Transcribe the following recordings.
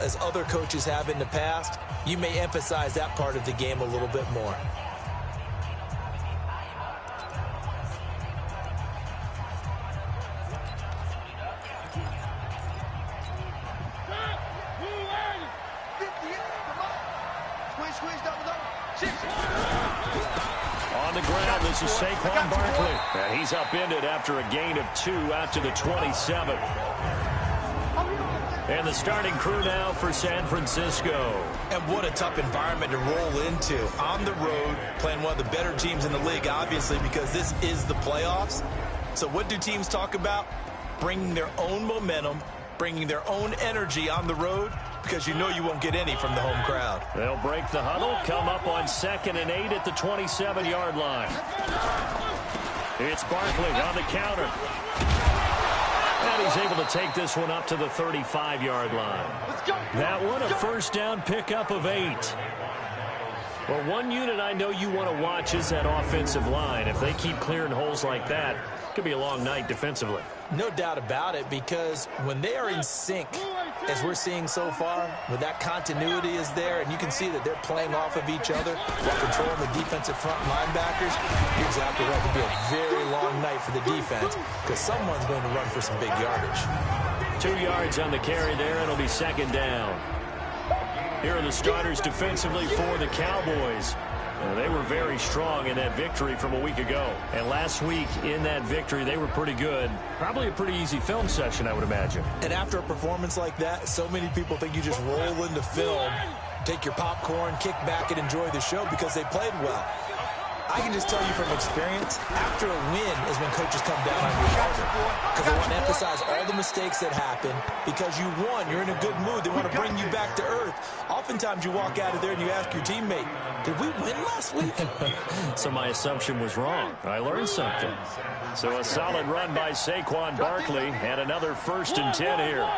as other coaches have in the past, you may emphasize that part of the game a little bit more. On the ground, this is Saquon Barkley. And he's upended after a gain of 2 out to the 27. And the starting crew now for San Francisco. And what a tough environment to roll into. On the road, playing one of the better teams in the league, obviously, because this is the playoffs. So what do teams talk about? Bringing their own momentum, bringing their own energy on the road, because you know you won't get any from the home crowd. They'll break the huddle, come up on 2nd and 8 at the 27-yard line. It's Barkley on the counter. And he's able to take this one up to the 35-yard line. That one, a first down pickup of 8. Well, one unit I know you want to watch is that offensive line. If they keep clearing holes like that, it could be a long night defensively. No doubt about it, because when they are in sync, as we're seeing so far, when that continuity is there, and you can see that they're playing off of each other while controlling the defensive front linebackers, you're exactly right. It'll be a very long night for the defense, because someone's going to run for some big yardage. 2 yards on the carry there, and it'll be 2nd down. Here are the starters defensively for the Cowboys. They were very strong in that victory from a week ago. And last week in that victory, they were pretty good. Probably a pretty easy film session, I would imagine. And after a performance like that, so many people think you just roll into film, take your popcorn, kick back, and enjoy the show because they played well. I can just tell you from experience, after a win is when coaches come down on you harder, because they want to emphasize all the mistakes that happen. Because you won, you're in a good mood, they want to bring you back to earth. Oftentimes you walk out of there and you ask your teammate, did we win last week? So my assumption was wrong. I learned something. So a solid run by Saquon Barkley, and another 1st and 10 here.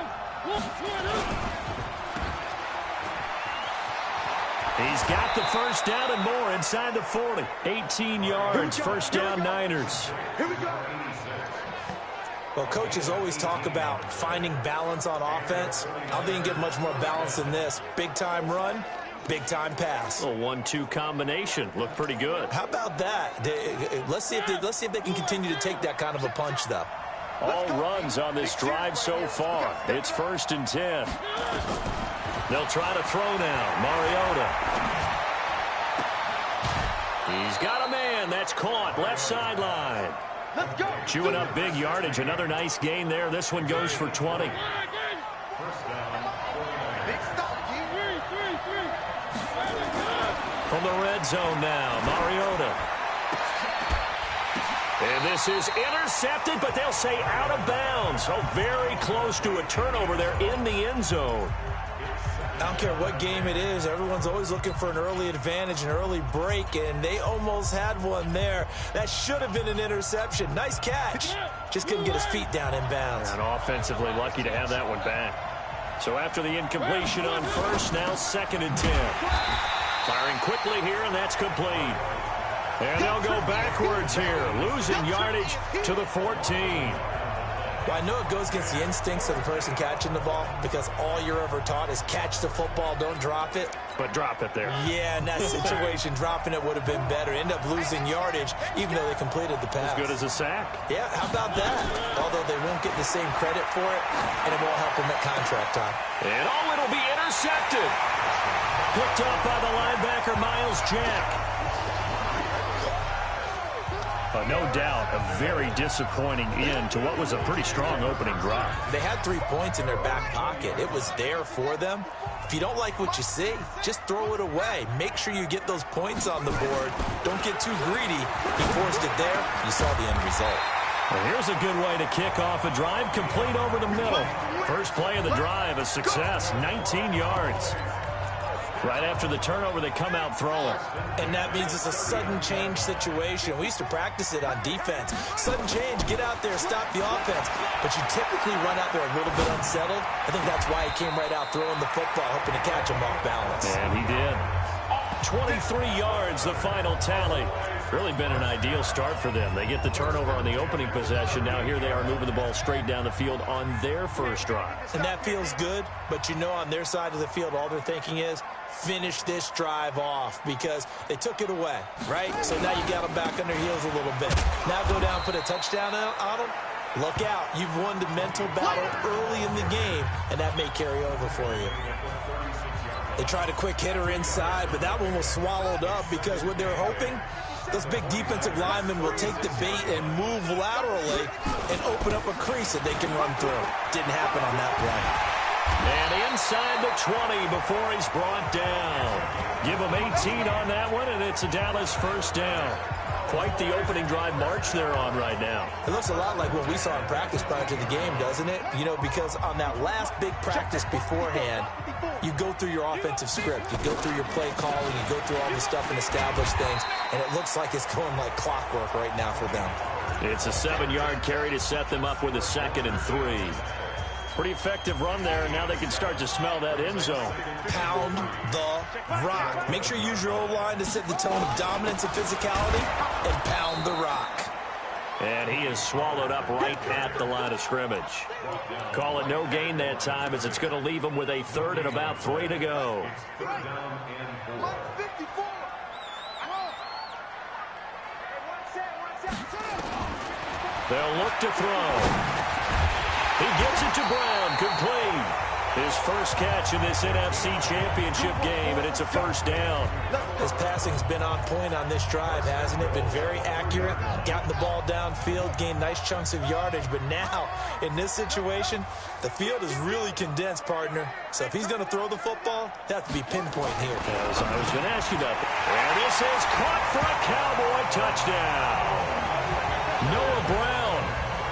He's got the first down and more inside the 40. 18 yards, first down Niners. Here we go. Well, coaches always talk about finding balance on offense. I don't think you can get much more balance than this. Big-time run, big-time pass. A 1-2 combination. Looked pretty good. How about that? Let's see if they can continue to take that kind of a punch, though. All runs on this drive so far. It's 1st and 10. They'll try to throw now. Mariota. He's got a man. That's caught. Left sideline. Let's go. Chewing up big yardage. Another nice gain there. This one goes for 20. Big stop, G. From the red zone now. Mariota. And this is intercepted, but they'll say out of bounds. So very close to a turnover there in the end zone. I don't care what game it is. Everyone's always looking for an early advantage, an early break, and they almost had one there. That should have been an interception. Nice catch. Just couldn't get his feet down in bounds. And offensively lucky to have that one back. So after the incompletion on first, now 2nd and 10. Firing quickly here, and that's complete. And they'll go backwards here, losing yardage to the 14. Well, I know it goes against the instincts of the person catching the ball, because all you're ever taught is catch the football, don't drop it. But drop it there. Yeah, in that situation, dropping it would have been better. End up losing yardage, even though they completed the pass. As good as a sack. Yeah, how about that? Although they won't get the same credit for it, and it won't help them at contract time. And it'll be intercepted. Picked up by the linebacker, Miles Jack. No doubt, a very disappointing end to what was a pretty strong opening drive. They had 3 points in their back pocket. It was there for them. If you don't like what you see, just throw it away. Make sure you get those points on the board. Don't get too greedy. He forced it there. You saw the end result. Well, here's a good way to kick off a drive, complete over the middle. First play of the drive, a success, 19 yards. Right after the turnover, they come out throwing. And that means it's a sudden change situation. We used to practice it on defense. Sudden change, get out there, stop the offense. But you typically run out there a little bit unsettled. I think that's why he came right out throwing the football, hoping to catch him off balance. And he did. 23 yards, the final tally. Really been an ideal start for them. They get the turnover on the opening possession. Now here they are moving the ball straight down the field on their first drive. And that feels good, but you know on their side of the field, all they're thinking is, finish this drive off because they took it away, right? So now you got them back on their heels a little bit. Now go down, put a touchdown on them. Look out. You've won the mental battle early in the game, and that may carry over for you. They tried a quick hitter inside, but that one was swallowed up because what they're hoping, those big defensive linemen will take the bait and move laterally and open up a crease that they can run through. Didn't happen on that play. And inside the 20 before he's brought down. Give him 18 on that one, and it's a Dallas first down. Quite the opening drive march they're on right now. It looks a lot like what we saw in practice prior to the game, doesn't it? You know, because on that last big practice beforehand, you go through your offensive script. You go through your play calling. You go through all the stuff and establish things. And it looks like it's going like clockwork right now for them. It's a 7-yard carry to set them up with a 2nd and 3. Pretty effective run there, and now they can start to smell that end zone. Pound the rock. Make sure you use your O-line to set the tone of dominance and physicality, and pound the rock. And he is swallowed up right at the line of scrimmage. Call it no gain that time as it's going to leave him with a 3rd and about 3 to go. They'll look to throw. He gets it to Brown, complete. His first catch in this NFC Championship game, and it's a first down. His passing's been on point on this drive, hasn't it? Been very accurate, gotten the ball downfield, gained nice chunks of yardage. But now, in this situation, the field is really condensed, partner. So if he's going to throw the football, that has to be pinpoint here. As I was going to ask you about that. And this is caught for a Cowboy touchdown. Noah Brown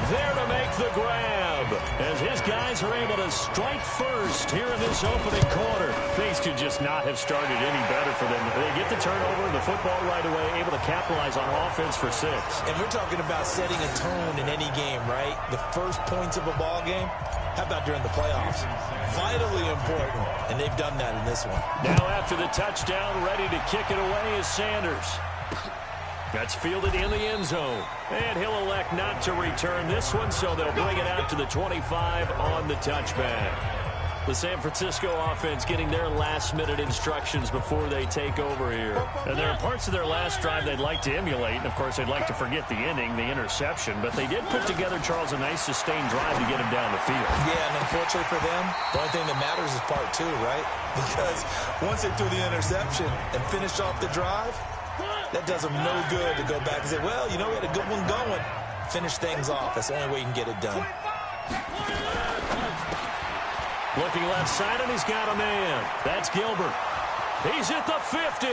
there to make the grab as his guys are able to strike first here in this opening quarter. Things could just not have started any better for them. They get the turnover, the football right away, able to capitalize on offense for 6. And we're talking about setting a tone in any game, right? The first points of a ball game. How about during the playoffs? Vitally important, and they've done that in this one. Now after the touchdown, ready to kick it away is Sanders. That's fielded in the end zone. And he'll elect not to return this one, so they'll bring it out to the 25 on the touchback. The San Francisco offense getting their last-minute instructions before they take over here. And there are parts of their last drive they'd like to emulate. And, of course, they'd like to forget the ending, the interception. But they did put together, Charles, a nice sustained drive to get him down the field. Yeah, and unfortunately for them, the only thing that matters is part 2, right? Because once they threw the interception and finished off the drive, that does them no good to go back and say, well, you know, we had a good one going. Finish things off. That's the only way you can get it done. Looking left side, and he's got a man. That's Gilbert. He's at the 50,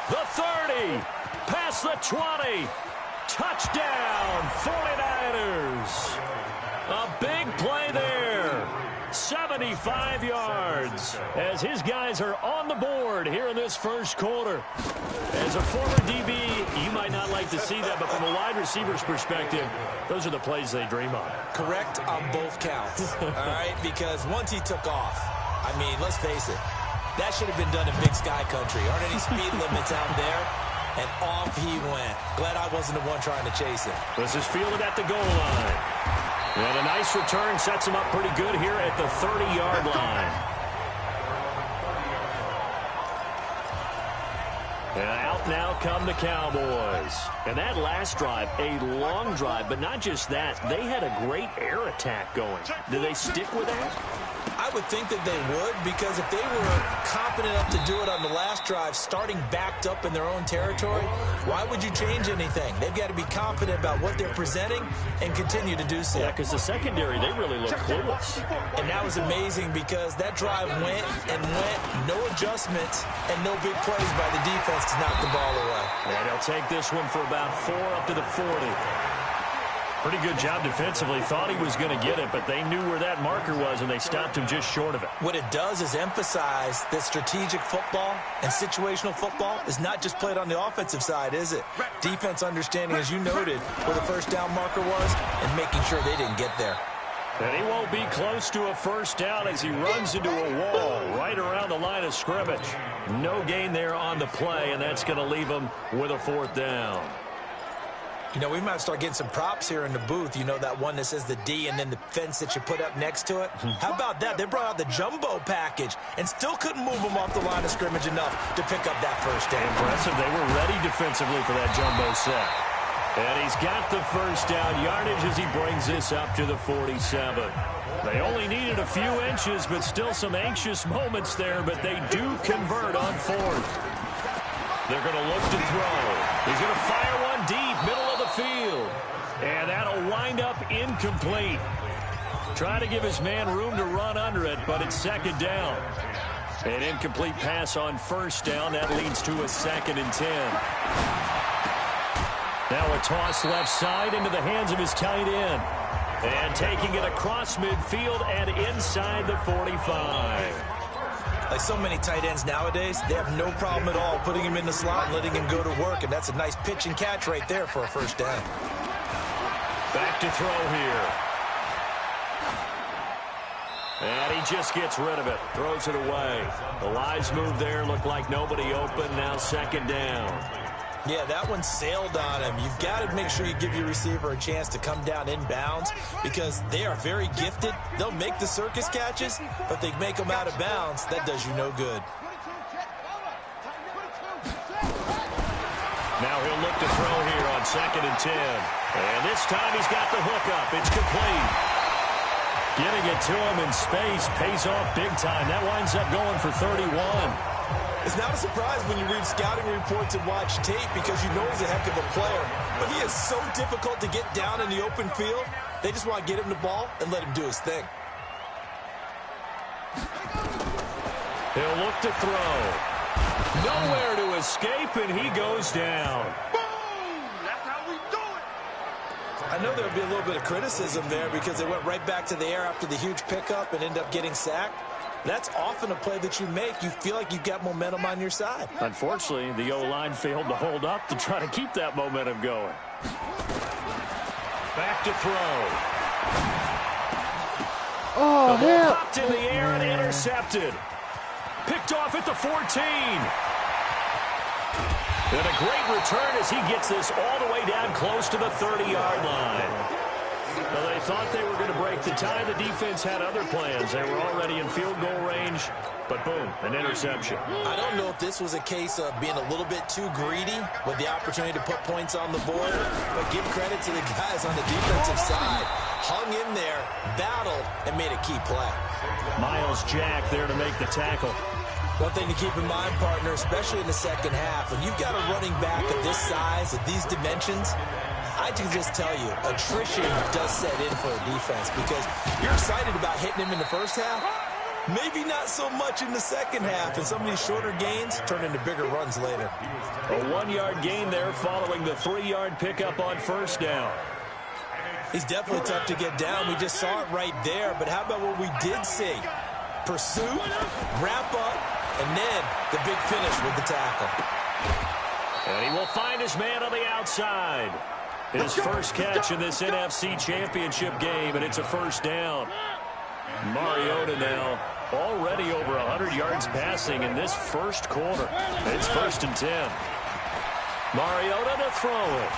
the 30, past the 20. Touchdown, 49ers. A big play there. 75 yards as his guys are on the board here in this first quarter. As a former DB, you might not like to see that, but from a wide receiver's perspective, those are the plays they dream of. Correct on both counts, all right? Because once he took off, I mean, let's face it, that should have been done in Big Sky Country. Aren't any speed limits out there? And off he went. Glad I wasn't the one trying to chase him. This is fielded at the goal line. And a nice return sets him up pretty good here at the 30-yard line. And out now come the Cowboys. And that last drive, a long drive, but not just that. They had a great air attack going. Did they stick with that? I would think that they would, because if they were competent enough to do it on the last drive, starting backed up in their own territory, why would you change anything? They've got to be confident about what they're presenting and continue to do so. Yeah, because the secondary, they really look clueless. And that was amazing because that drive went and went, no adjustments, and no big plays by the defense to knock the ball away. And they'll take this one for about 4 up to the 40. Pretty good job defensively. Thought he was going to get it, but they knew where that marker was, and they stopped him just short of it. What it does is emphasize that strategic football and situational football is not just played on the offensive side, is it? Defense understanding, as you noted, where the first down marker was and making sure they didn't get there. And he won't be close to a first down as he runs into a wall right around the the line of scrimmage. No gain there on the play, and that's going to leave them with a 4th down. You know, we might start getting some props here in the booth. You know, that one that says the D and then the fence that you put up next to it? How about that? They brought out the jumbo package and still couldn't move them off the line of scrimmage enough to pick up that 1st down. Impressive. They were ready defensively for that jumbo set. And he's got the 1st down yardage as he brings this up to the 47. They only needed a few inches, but still some anxious moments there, but they do convert on 4th. They're going to look to throw. He's going to fire one deep, middle of the field. And that'll wind up incomplete. Trying to give his man room to run under it, but it's 2nd down. An incomplete pass on 1st down. That leads to a 2nd and 10. Now a toss left side into the hands of his tight end. And taking it across midfield and inside the 45. Like so many tight ends nowadays, they have no problem at all putting him in the slot and letting him go to work, and that's a nice pitch and catch right there for a 1st down. Back to throw here. And he just gets rid of it, throws it away. The lines move there, look like nobody open, now 2nd down. Yeah, that one sailed on him. You've got to make sure you give your receiver a chance to come down inbounds because they are very gifted. They'll make the circus catches, but they make them out of bounds. That does you no good. Now he'll look to throw here on 2nd and 10. And this time he's got the hook up. It's complete. Getting it to him in space pays off big time. That winds up going for 31. It's not a surprise when you read scouting reports and watch tape because you know he's a heck of a player. But he is so difficult to get down in the open field. They just want to get him the ball and let him do his thing. He'll look to throw. Nowhere to escape, and he goes down. Boom! That's how we do it. I know there'll be a little bit of criticism there because they went right back to the air after the huge pickup and ended up getting sacked. That's often a play that you make. You feel like you've got momentum on your side. Unfortunately, the O-line failed to hold up to try to keep that momentum going. Back to throw. Oh, the ball hell. popped in the air and intercepted. Picked off at the 14. And a great return as he gets this all the way down close to the 30-yard line. Well, they thought they were going to break the tie. The defense had other plans. They were already in field goal range, but boom, an interception. I don't know if this was a case of being a little bit too greedy with the opportunity to put points on the board, but give credit to the guys on the defensive side. Hung in there, battled, and made a key play. Miles Jack there to make the tackle. One thing to keep in mind, partner, especially in the 2nd half, when you've got a running back of this size, of these dimensions, I can just tell you, attrition does set in for a defense because you're excited about hitting him in the 1st half. Maybe not so much in the 2nd half, and some of these shorter gains turn into bigger runs later. A 1-yard gain there following the 3-yard pickup on 1st down. He's definitely tough to get down. We just saw it right there, but how about what we did see? Pursuit, wrap up, and then the big finish with the tackle. And he will find his man on the outside. His first catch in this NFC Championship game, and it's a 1st down. Mariota now already over 100 yards passing in this 1st quarter. It's 1st and 10. Mariota to throw it.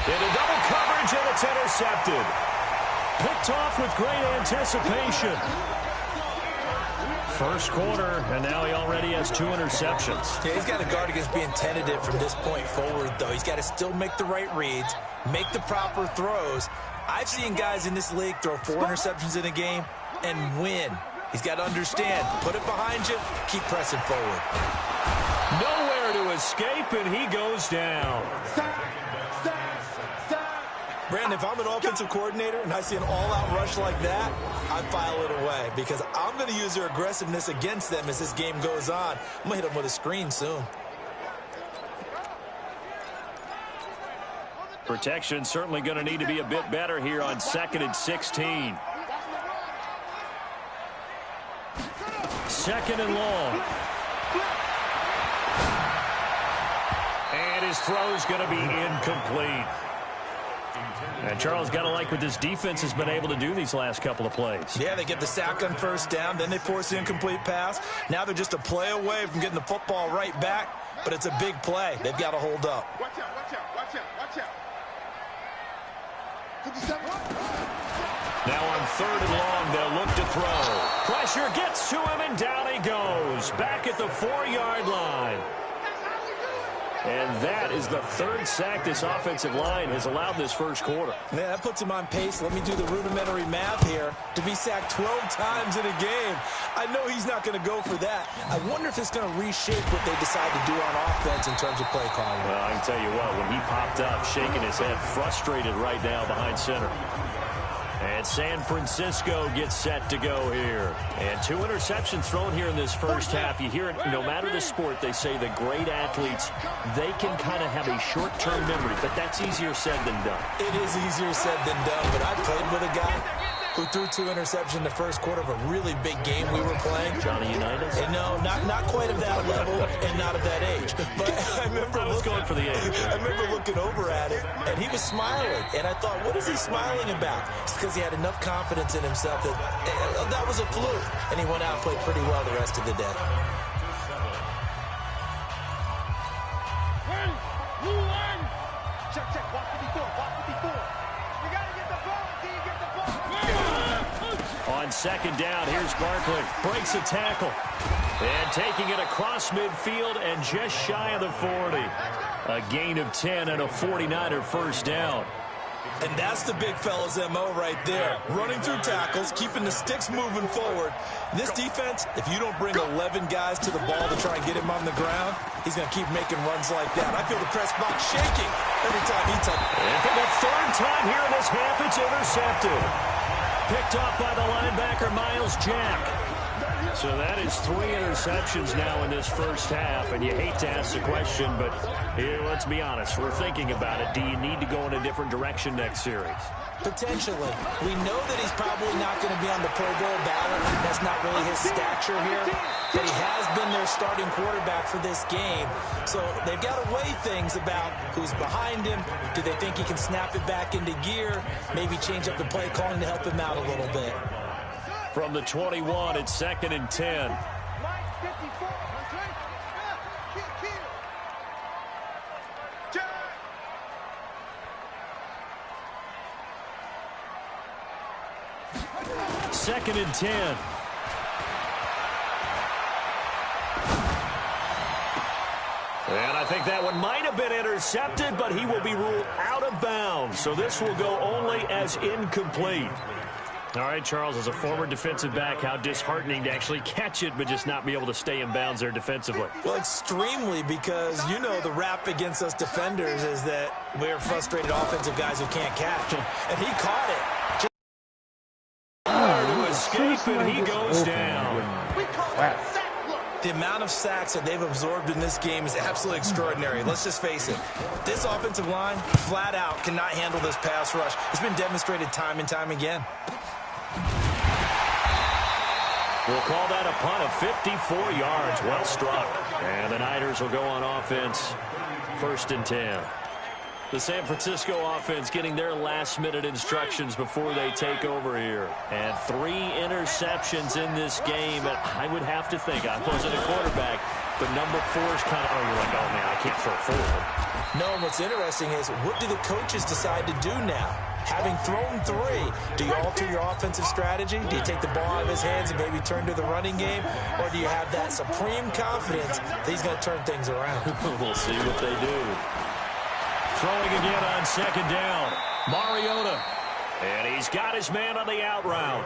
Into double coverage, and it's intercepted. Picked off with great anticipation. 1st quarter, and now he already has 2 interceptions. Yeah, he's got to guard against being tentative from this point forward, though. He's got to still make the right reads, make the proper throws. I've seen guys in this league throw 4 interceptions in a game and win. He's got to understand, put it behind you, keep pressing forward. Nowhere to escape, and he goes down. Brandon, if I'm an offensive coordinator and I see an all-out rush like that, I file it away because I'm going to use their aggressiveness against them as this game goes on. I'm going to hit them with a screen soon. Protection certainly going to need to be a bit better here on 2nd and 16. 2nd and long. And his throw's going to be incomplete. And Charles, got to like what this defense has been able to do these last couple of plays. Yeah, they get the sack on first down, then they force the incomplete pass. Now they're just a play away from getting the football right back, but it's a big play. They've got to hold up. Watch out, watch out, watch out, watch out. 57. Now on 3rd and long, they'll look to throw. Pressure gets to him, and down he goes. Back at the 4-yard line. And that is the 3rd sack this offensive line has allowed this first quarter. Yeah, that puts him on pace. Let me do the rudimentary math here. To be sacked 12 times in a game, I know he's not going to go for that. I wonder if it's going to reshape what they decide to do on offense in terms of play calling. Well, I can tell you what, when he popped up, shaking his head, frustrated right now behind center. And San Francisco gets set to go here. And 2 interceptions thrown here in this first half. You hear it, no matter the sport, they say the great athletes, they can kind of have a short-term memory, but that's easier said than done. It is easier said than done, but I played with a guy who threw 2 interceptions in the first quarter of a really big game we were playing. Johnny Unitas? And no, not quite of that level and not of that age. But I remember going for the age. I remember looking over at it, and he was smiling. And I thought, what is he smiling about? It's because he had enough confidence in himself that that was a fluke. And he went out and played pretty well the rest of the day. Check, check, walk 54, walk 54. You got to get the ball. Do you get the ball? On 2nd down, here's Barkley. Breaks a tackle. And taking it across midfield and just shy of the 40. A gain of 10 and a 49er first down. And that's the big fella's MO right there. Running through tackles, keeping the sticks moving forward. This defense, if you don't bring 11 guys to the ball to try and get him on the ground, he's going to keep making runs like that. I feel the press box shaking every time he touches. And for the 3rd time here in this half, it's intercepted. Picked off by the linebacker, Miles Jack. So that is 3 interceptions now in this first half, and you hate to ask the question, but here, let's be honest, we're thinking about it. Do you need to go in a different direction next series? Potentially. We know that he's probably not going to be on the Pro Bowl ballot. That's not really his stature here, but he has been their starting quarterback for this game. So they've got to weigh things about who's behind him. Do they think he can snap it back into gear? Maybe change up the play calling to help him out a little bit. From the 21, it's 2nd and 10. Second and 10. And I think that one might have been intercepted, but he will be ruled out of bounds. So this will go only as incomplete. All right, Charles, as a former defensive back, how disheartening to actually catch it but just not be able to stay in bounds there defensively. Well, extremely, because, you know, the rap against us defenders is that we're frustrated offensive guys who can't catch. And he caught it. To escape, and he goes down. The amount of sacks that they've absorbed in this game is absolutely extraordinary. Let's just face it. This offensive line, flat out, cannot handle this pass rush. It's been demonstrated time and time again. We'll call that a punt of 54 yards. Well struck. And the Niners will go on offense. 1st and 10. The San Francisco offense getting their last-minute instructions before they take over here. And 3 interceptions in this game. And I would have to think, I wasn't a quarterback, but number 4 is kind of, you're like, oh, man, I can't throw forward. No, and what's interesting is, what do the coaches decide to do now? Having thrown 3, do you alter your offensive strategy? Do you take the ball out of his hands and maybe turn to the running game? Or do you have that supreme confidence that he's going to turn things around? We'll see what they do. Throwing again on 2nd down. Mariota. And he's got his man on the out route.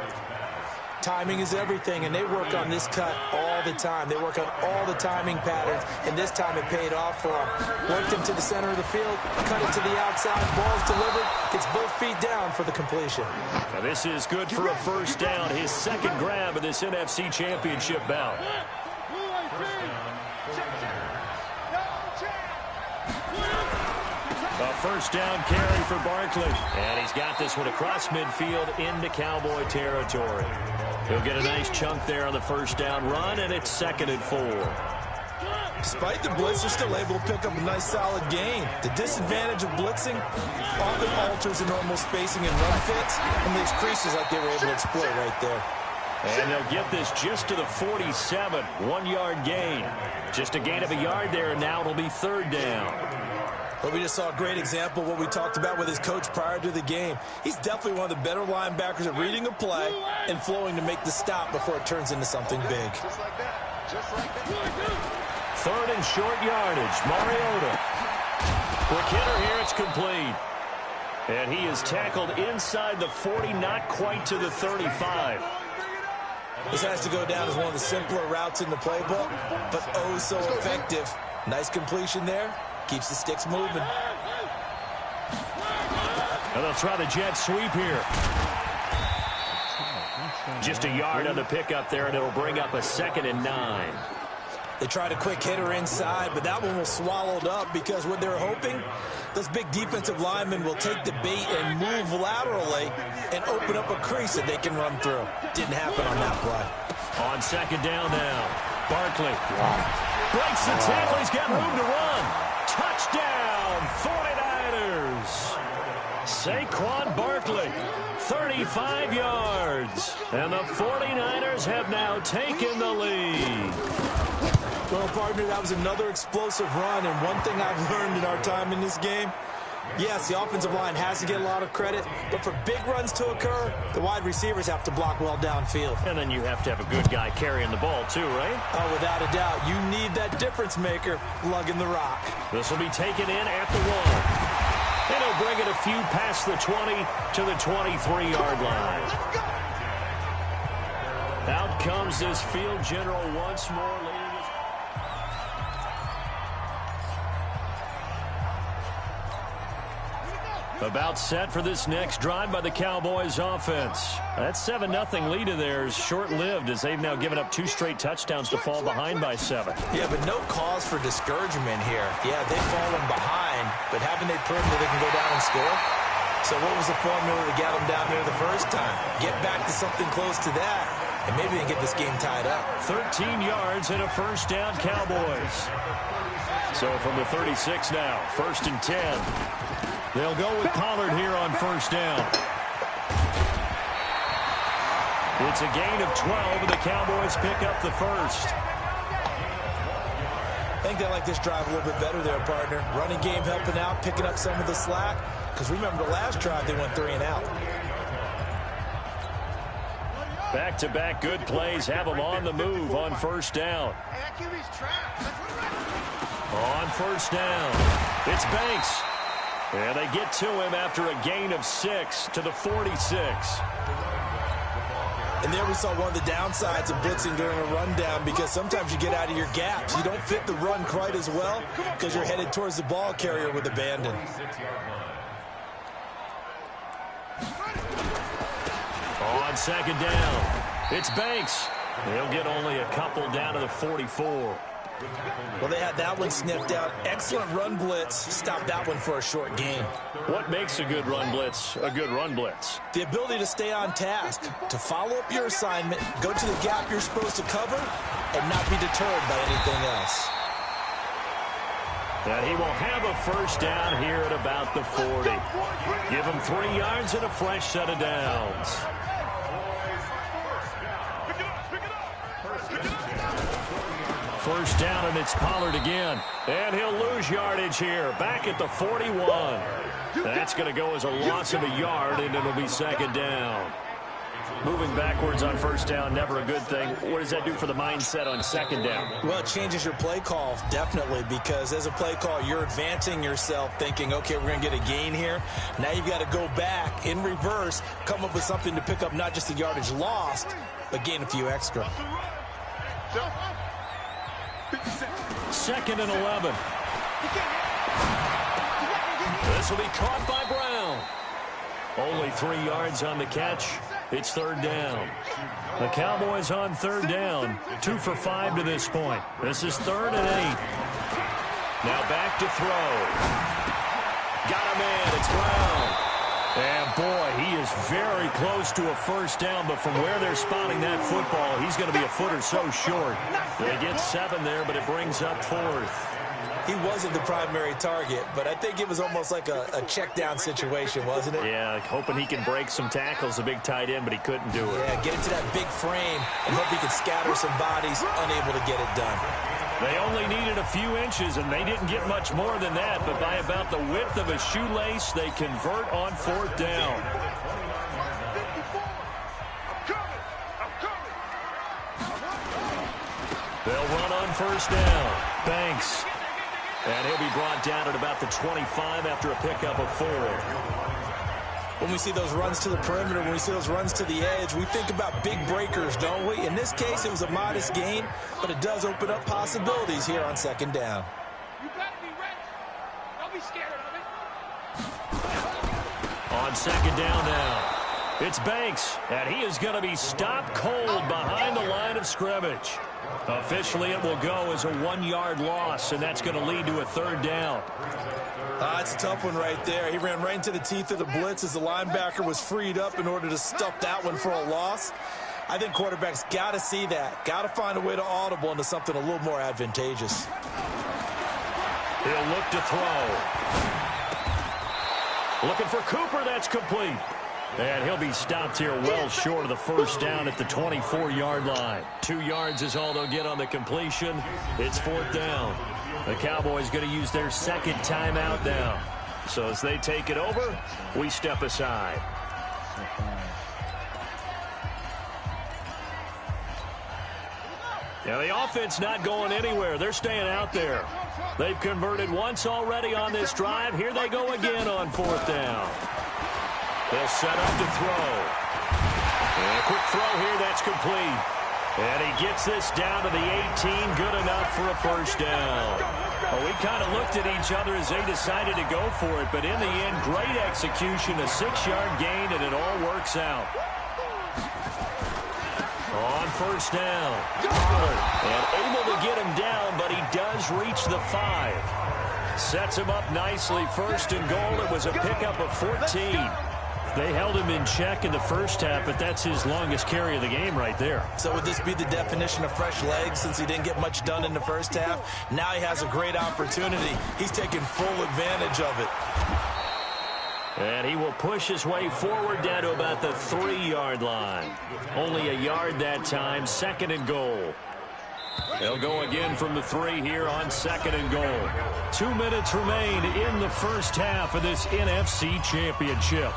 Timing is everything, and they work on this cut all the time. They work on all the timing patterns, and this time it paid off for him. Worked him to the center of the field, cut it to the outside, ball's delivered, gets both feet down for the completion. Now this is good for a first down, his 2nd grab of this NFC Championship bout. A first down carry for Barkley. And he's got this one across midfield into Cowboy territory. He'll get a nice chunk there on the first down run, and it's 2nd and 4. Despite the blitz, they're still able to pick up a nice, solid gain. The disadvantage of blitzing often alters the normal spacing and run fits and leaves creases like they were able to exploit right there. And they'll get this just to the 47, 1-yard gain. Just a gain of a yard there, and now it'll be third down. But we just saw a great example of what we talked about with his coach prior to the game. He's definitely one of the better linebackers at reading a play and flowing to make the stop before it turns into something big. Just like that. Just like that. Third and short yardage. Mariota. Quick hitter here. It's complete. And he is tackled inside the 40, not quite to the 35. This has to go down as one of the simpler routes in the playbook, but oh so effective. Nice completion there. Keeps the sticks moving. And they'll try the jet sweep here. Just a yard on the pickup there, and it'll bring up a 2nd and 9. They tried a quick hitter inside, but that one was swallowed up because what they're hoping, those big defensive linemen will take the bait and move laterally and open up a crease that they can run through. Didn't happen on that play. On 2nd down now, Barkley breaks the tackle. He's got room to run. Touchdown, 49ers. Saquon Barkley, 35 yards. And the 49ers have now taken the lead. Well, partner, that was another explosive run, and one thing I've learned in our time in this game, yes, the offensive line has to get a lot of credit, but for big runs to occur, the wide receivers have to block well downfield. And then you have to have a good guy carrying the ball too, right? Oh, without a doubt. You need that difference maker lugging the rock. This will be taken in at the 1. And he'll bring it a few past the 20 to the 23-yard line. Out comes this field general once more. About set for this next drive by the Cowboys offense. That 7-0 lead of theirs short-lived as they've now given up 2 straight touchdowns to fall behind by 7. Yeah, but no cause for discouragement here. Yeah, they've fallen behind, but haven't they proven that they can go down and score? So what was the formula to get them down there the first time? Get back to something close to that, and maybe they can get this game tied up. 13 yards and a first down, Cowboys. So from the 36 now, 1st and 10. They'll go with Pollard here on first down. It's a gain of 12, and the Cowboys pick up the first. I think they like this drive a little bit better there, partner. Running game helping out, picking up some of the slack. Because remember, the last drive they went 3 and out. Back-to-back good plays have them on the move on first down. On first down, it's Banks. And they get to him after a gain of 6 to the 46. And there we saw one of the downsides of blitzing during a rundown, because sometimes you get out of your gaps. You don't fit the run quite as well because you're headed towards the ball carrier with abandon. On 2nd down, it's Banks. He'll get only a couple down to the 44. Well, they had that one sniffed out. Excellent run blitz. Stopped that one for a short gain. What makes a good run blitz a good run blitz? The ability to stay on task, to follow up your assignment, go to the gap you're supposed to cover, and not be deterred by anything else. And he will have a first down here at about the 40. Give him 3 yards and a fresh set of downs. First down, and it's Pollard again. And he'll lose yardage here, back at the 41. That's going to go as a loss of a yard, and it'll be 2nd down. Moving backwards on first down, never a good thing. What does that do for the mindset on 2nd down? Well, it changes your play call, definitely, because as a play call, you're advancing yourself, thinking, okay, we're going to get a gain here. Now you've got to go back in reverse, come up with something to pick up not just the yardage lost, but gain a few extra. 2nd and 11. This will be caught by Brown. Only 3 yards on the catch. It's 3rd down. The Cowboys on 3rd down. 2 for 5 to this point. This is 3rd and 8. Now back to throw. Got a man. It's Brown. And boy, he is very close to a first down, but from where they're spotting that football, he's going to be a foot or so short. They get 7 there, but it brings up 4th. He wasn't the primary target, but I think it was almost like a check down situation, wasn't it? Yeah, hoping he can break some tackles, a big tight end, but he couldn't do it. Yeah, get into that big frame and hope he can scatter some bodies, unable to get it done. They only needed a few inches, and they didn't get much more than that, but by about the width of a shoelace, they convert on 4th down. They'll run on first down. Banks. And he'll be brought down at about the 25 after a pickup of 4. When we see those runs to the perimeter, when we see those runs to the edge, we think about big breakers, don't we? In this case, it was a modest gain, but it does open up possibilities here on 2nd down. You better be ready. Don't be scared of it. On 2nd down now, it's Banks, and he is going to be stopped cold behind the line of scrimmage. Officially, it will go as a 1-yard loss, and that's going to lead to a 3rd down. It's a tough one right there. He ran right into the teeth of the blitz as the linebacker was freed up in order to stuff that one for a loss. I think quarterbacks got to see that. Got to find a way to audible into something a little more advantageous. He'll look to throw. Looking for Cooper. That's complete. And he'll be stopped here well short of the first down at the 24-yard line. 2 yards is all they'll get on the completion. It's 4th down. The Cowboys going to use their 2nd timeout now. So as they take it over, we step aside. Now the offense not going anywhere. They're staying out there. They've converted once already on this drive. Here they go again on 4th down. They'll set up to throw. And a quick throw here, that's complete. And he gets this down to the 18, good enough for a first down. Well, we kind of looked at each other as they decided to go for it, but in the end, great execution, a 6-yard gain, and it all works out. On first down. And able to get him down, but he does reach the 5. Sets him up nicely, 1st and goal. It was a pickup of 14. They held him in check in the first half, but that's his longest carry of the game right there. So would this be the definition of fresh legs since he didn't get much done in the first half? Now he has a great opportunity. He's taking full advantage of it. And he will push his way forward down to about the 3-yard line. Only a yard that time, 2nd and goal. They'll go again from the 3 here on 2nd and goal. 2 minutes remain in the first half of this NFC Championship.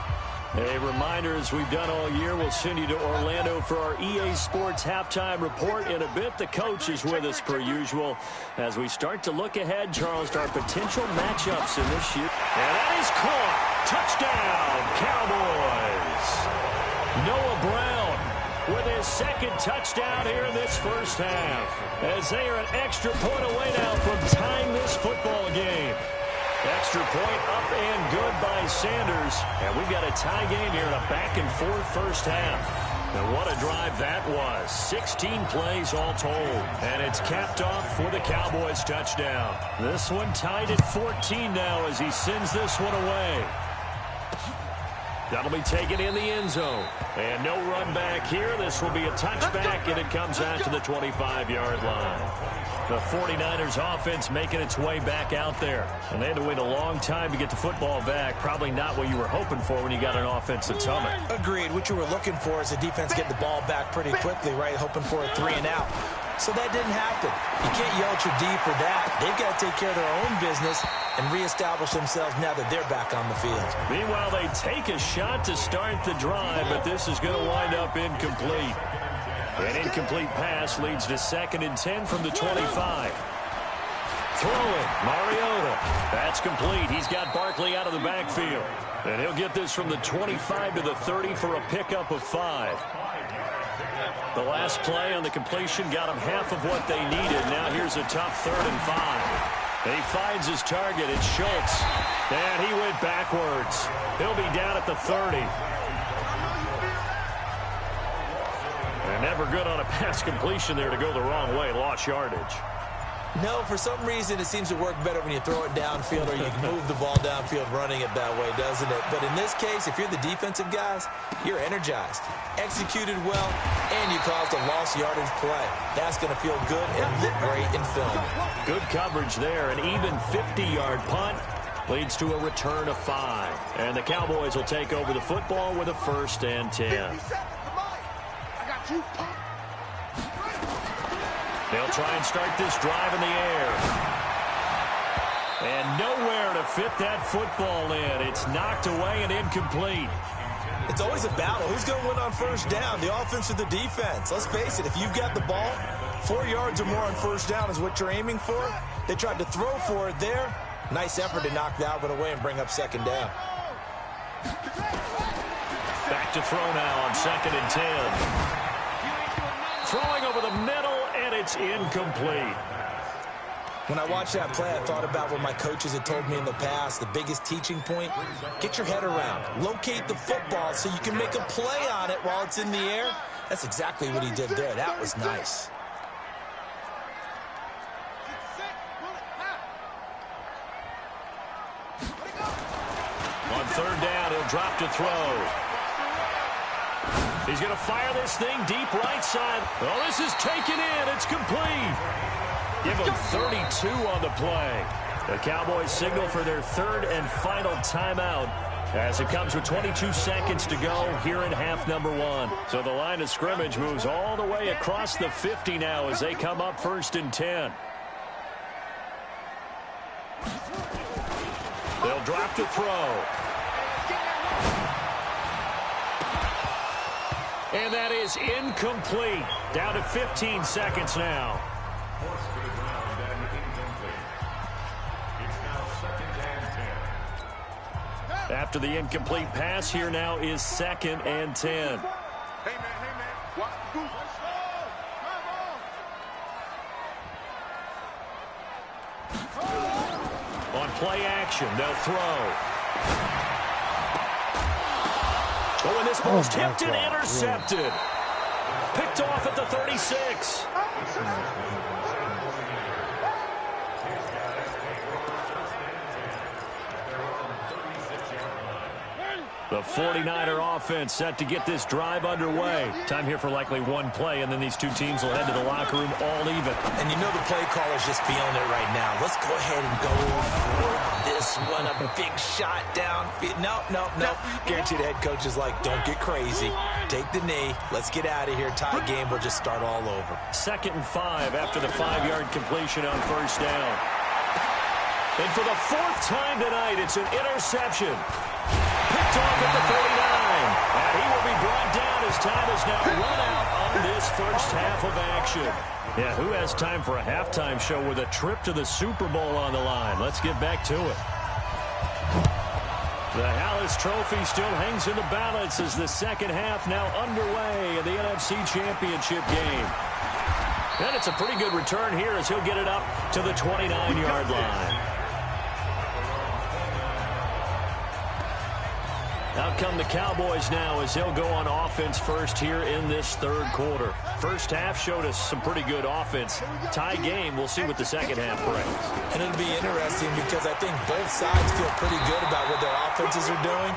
A reminder, as we've done all year, we'll send you to Orlando for our EA Sports halftime report. In a bit, the coach is with us per usual as we start to look ahead, Charles, to our potential matchups in this year. And that is caught. Touchdown, Cowboys. Noah Brown with his 2nd touchdown here in this first half, as they are an extra point away now from tying this football game. Extra point up and good by Sanders. And we've got a tie game here in a back-and-forth first half. And what a drive that was. 16 plays all told. And it's capped off for the Cowboys touchdown. This one tied at 14 now as he sends this one away. That'll be taken in the end zone. And no run back here. This will be a touchback, and it comes out to the 25-yard line. The 49ers offense making its way back out there. And they had to wait a long time to get the football back. Probably not what you were hoping for when you got an offense that's humming. Agreed. What you were looking for is the defense get the ball back pretty quickly, right? Hoping for a 3 and out. So that didn't happen. You can't yell at your D for that. They've got to take care of their own business and reestablish themselves now that they're back on the field. Meanwhile, they take a shot to start the drive, but this is going to wind up incomplete. An incomplete pass leads to 2nd and 10 from the 25. Throwing, Mariota. That's complete. He's got Barkley out of the backfield. And he'll get this from the 25 to the 30 for a pickup of 5. The last play on the completion got him half of what they needed. Now here's a tough 3rd and 5. He finds his target. It's Schultz. And he went backwards. He'll be down at the 30. And never good on a pass completion there to go the wrong way. Lost yardage. No, for some reason it seems to work better when you throw it downfield or you can move the ball downfield running it that way, doesn't it? But in this case, if you're the defensive guys, you're energized, executed well, and you caused a lost yardage play. That's going to feel good and look great in film. Good coverage there. An even 50-yard punt leads to a return of 5. And the Cowboys will take over the football with a 1st and 10. They'll try and start this drive in the air. And nowhere to fit that football in. It's knocked away and incomplete. It's always a battle. Who's going to win on 1st down, the offense or the defense? Let's face it, if you've got the ball, 4 yards or more on 1st down is what you're aiming for. They tried to throw for it there. Nice effort to knock that one away and bring up 2nd down. Back to throw now on 2nd and 10. Throwing over the middle, and it's incomplete. When I watched that play, I thought about what my coaches had told me in the past. The biggest teaching point, get your head around. Locate the football so you can make a play on it while it's in the air. That's exactly what he did there. That was nice. On 3rd down, he'll drop to throw. He's going to fire this thing deep right side. Oh, this is taken in. It's complete. Give him 32 on the play. The Cowboys signal for their 3rd and final timeout as it comes with 22 seconds to go here in half number 1. So the line of scrimmage moves all the way across the 50 now as they come up 1st and 10. They'll drop to throw. And that is incomplete. Down to 15 seconds now. After the incomplete pass, here now is 2nd and 10. Hey, man, watch the goose. On play action, they'll throw. Oh, and this ball's tipped and intercepted. Picked off at the 36. The 49er offense set to get this drive underway. Time here for likely one play, and then these two teams will head to the locker room all even. And you know the play caller's just feeling it right now. Let's go ahead and go for this one. A big shot down. Nope. Guaranteed the head coach is like, don't get crazy. Take the knee. Let's get out of here. Tie game. We'll just start all over. 2nd and 5 after the 5-yard completion on 1st down. And for the 4th time tonight, it's an interception. Picked off at the 39. And he will be brought down as time is now run out on this 1st half of action. Yeah, who has time for a halftime show with a trip to the Super Bowl on the line? Let's get back to it. The Hallis Trophy still hangs in the balance as the 2nd half now underway in the NFC Championship game. And it's a pretty good return here as he'll get it up to the 29-yard line. Out come the Cowboys now as they'll go on offense first here in this 3rd quarter. 1st half showed us some pretty good offense. Tie game, we'll see what the 2nd half brings. And it'll be interesting because I think both sides feel pretty good about what their offenses are doing.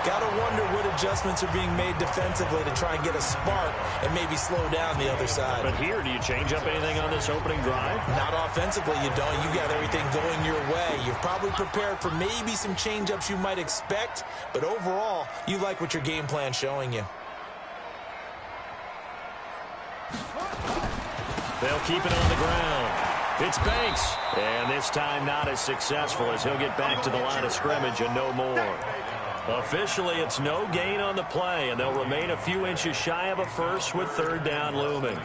Got to wonder what adjustments are being made defensively to try and get a spark and maybe slow down the other side. But here, do you change up anything on this opening drive? Not offensively, you don't. You got everything going your way. You've probably prepared for maybe some change-ups you might expect, but overall, you like what your game plan's showing you. They'll keep it on the ground. It's Banks. And this time not as successful as he'll get back to the line of scrimmage and no more. Officially, it's no gain on the play, and they'll remain a few inches shy of a first with 3rd down looming.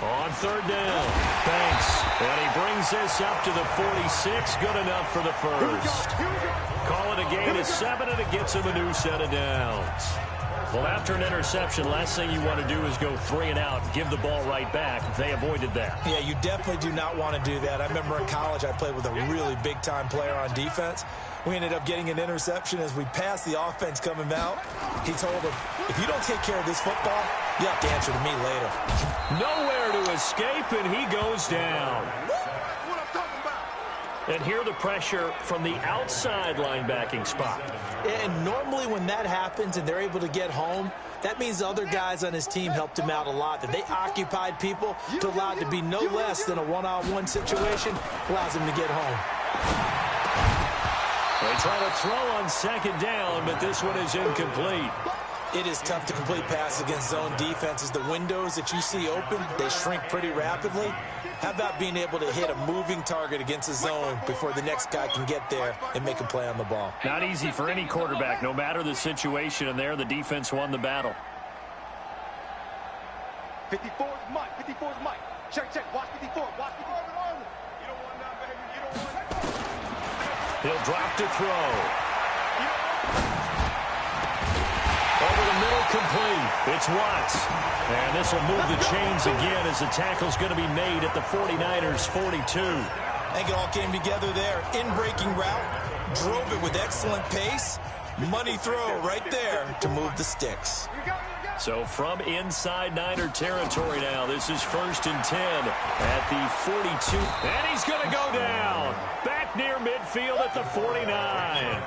On third down, Banks. And he brings this up to the 46. Good enough for the first. Call it a gain of 7, and it gets him a new set of downs. Well, after an interception, last thing you want to do is go 3 and out, give the ball right back. They avoided that. Yeah, you definitely do not want to do that. I remember in college I played with a really big-time player on defense. We ended up getting an interception as we passed the offense coming out. He told him, if you don't take care of this football, you have to answer to me later. Nowhere to escape, and he goes down. And here the pressure from the outside linebacking spot. And normally when that happens and they're able to get home, that means the other guys on his team helped him out a lot. That they occupied people to allow it to be no less than a one-on-one situation allows him to get home. They try to throw on second down, but this one is incomplete. It is tough to complete passes against zone defenses. The windows that you see open, they shrink pretty rapidly. How about being able to hit a moving target against a zone before the next guy can get there and make a play on the ball? Not easy for any quarterback, no matter the situation, and there the defense won the battle. 54 is Mike. 54 is Mike. Check. Watch 54. Watch 54. You don't want that, baby. You don't want that. He'll drop to throw. Over the middle, complete. It's Watts. And this will move the chains again as the tackle's going to be made at the 49ers' 42. I think it all came together there. In-breaking route, drove it with excellent pace. Money throw right there to move the sticks. So from inside Niner territory now, this is 1st and 10 at the 42. And he's going to go down. Back near midfield at the 49.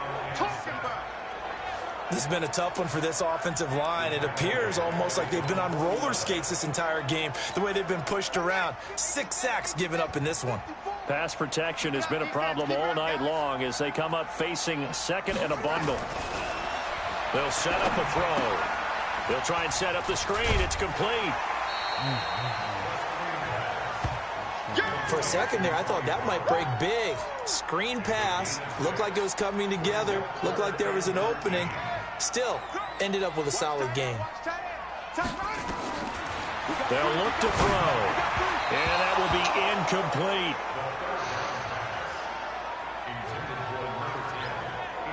This has been a tough one for this offensive line. It appears almost like they've been on roller skates this entire game, the way they've been pushed around. 6 sacks given up in this one. Pass protection has been a problem all night long as they come up facing second and a bundle. They'll set up a throw. They'll try and set up the screen. It's complete. For a second there, I thought that might break big. Screen pass. Looked like it was coming together. Looked like there was an opening. Still, ended up with a solid game. They'll look to throw. And that will be incomplete.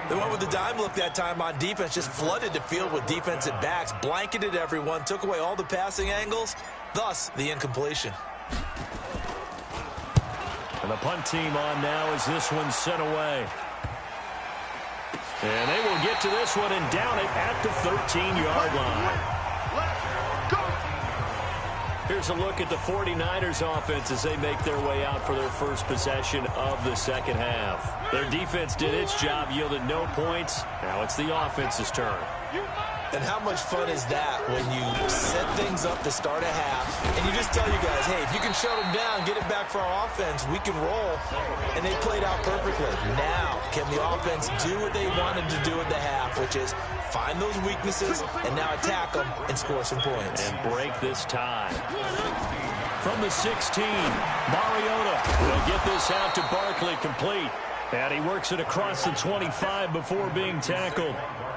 They went with the dime look that time on defense. Just flooded the field with defensive backs. Blanketed everyone. Took away all the passing angles. Thus, the incompletion. And the punt team on now as this one's sent away. And they will get to this one and down it at the 13-yard line. Here's a look at the 49ers offense as they make their way out for their first possession of the second half. Their defense did its job, yielded no points. Now it's the offense's turn. And how much fun is that when you set things up to start a half and you just tell you guys, hey, if you can shut them down, get it back for our offense, we can roll. And they played out perfectly. Now, can the offense do what they wanted to do at the half, which is find those weaknesses and now attack them and score some points. And break this tie. From the 16, Mariota will get this out to Barkley, complete. And he works it across the 25 before being tackled.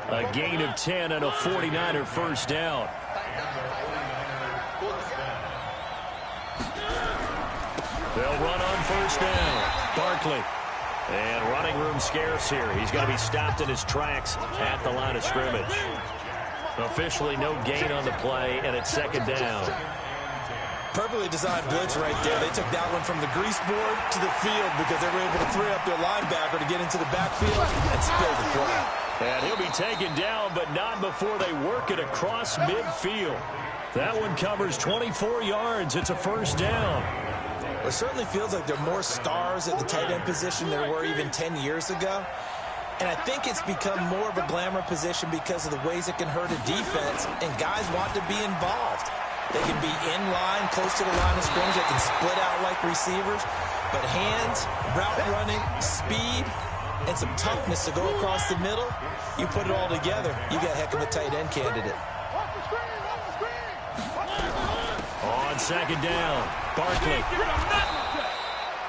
A gain of 10 and a 49er first down. They'll run on first down. Barkley. And running room scarce here. He's going to be stopped in his tracks at the line of scrimmage. Officially no gain on the play, and it's second down. Perfectly designed blitz right there. They took that one from the grease board to the field because they were able to free up their linebacker to get into the backfield and spill the play. And he'll be taken down, but not before they work it across midfield. That one covers 24 yards. It's a first down. It certainly feels like there are more stars at the tight end position than there were even 10 years ago. And I think it's become more of a glamour position because of the ways it can hurt a defense, and guys want to be involved. They can be in line, close to the line of scrimmage. They can split out like receivers. But hands, route running, speed, and some toughness to go across the middle, you put it all together, you got a heck of a tight end candidate. On second down, Barkley.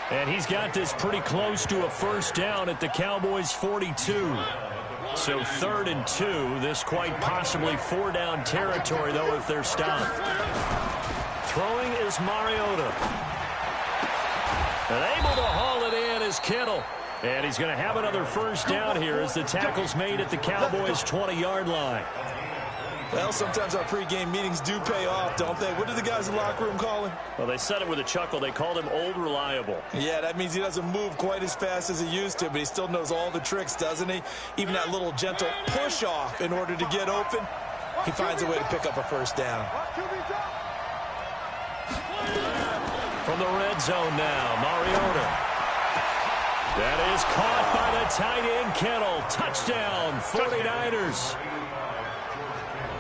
And he's got this pretty close to a first down at the Cowboys' 42. So 3rd and 2. This quite possibly 4-down territory, though, if they're stopped. Throwing is Mariota. And able to haul it in is Kittle. And he's going to have another first down here as the tackle's made at the Cowboys' 20-yard line. Well, sometimes our pregame meetings do pay off, don't they? What did the guys in the locker room call him? Well, they said it with a chuckle. They called him Old Reliable. Yeah, that means he doesn't move quite as fast as he used to, but he still knows all the tricks, doesn't he? Even that little gentle push-off in order to get open, he finds a way to pick up a first down. From the red zone now, Mariota. That is caught by the tight end, Kittle. Touchdown, 49ers.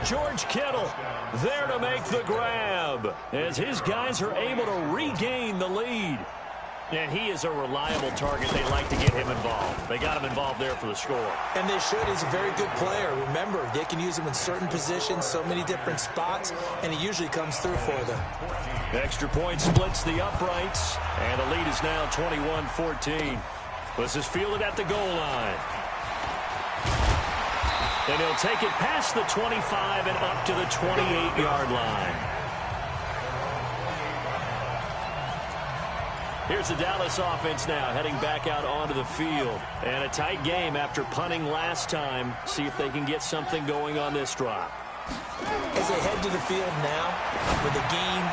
George Kittle there to make the grab as his guys are able to regain the lead. And he is a reliable target. They like to get him involved. They got him involved there for the score. And they should. He's a very good player. Remember, they can use him in certain positions, so many different spots, and he usually comes through for them. Extra point splits the uprights, and the lead is now 21-14. This is fielded at the goal line. And he'll take it past the 25 and up to the 28-yard line. Here's the Dallas offense now heading back out onto the field. And a tight game after punting last time. See if they can get something going on this drive. As they head to the field now, with the game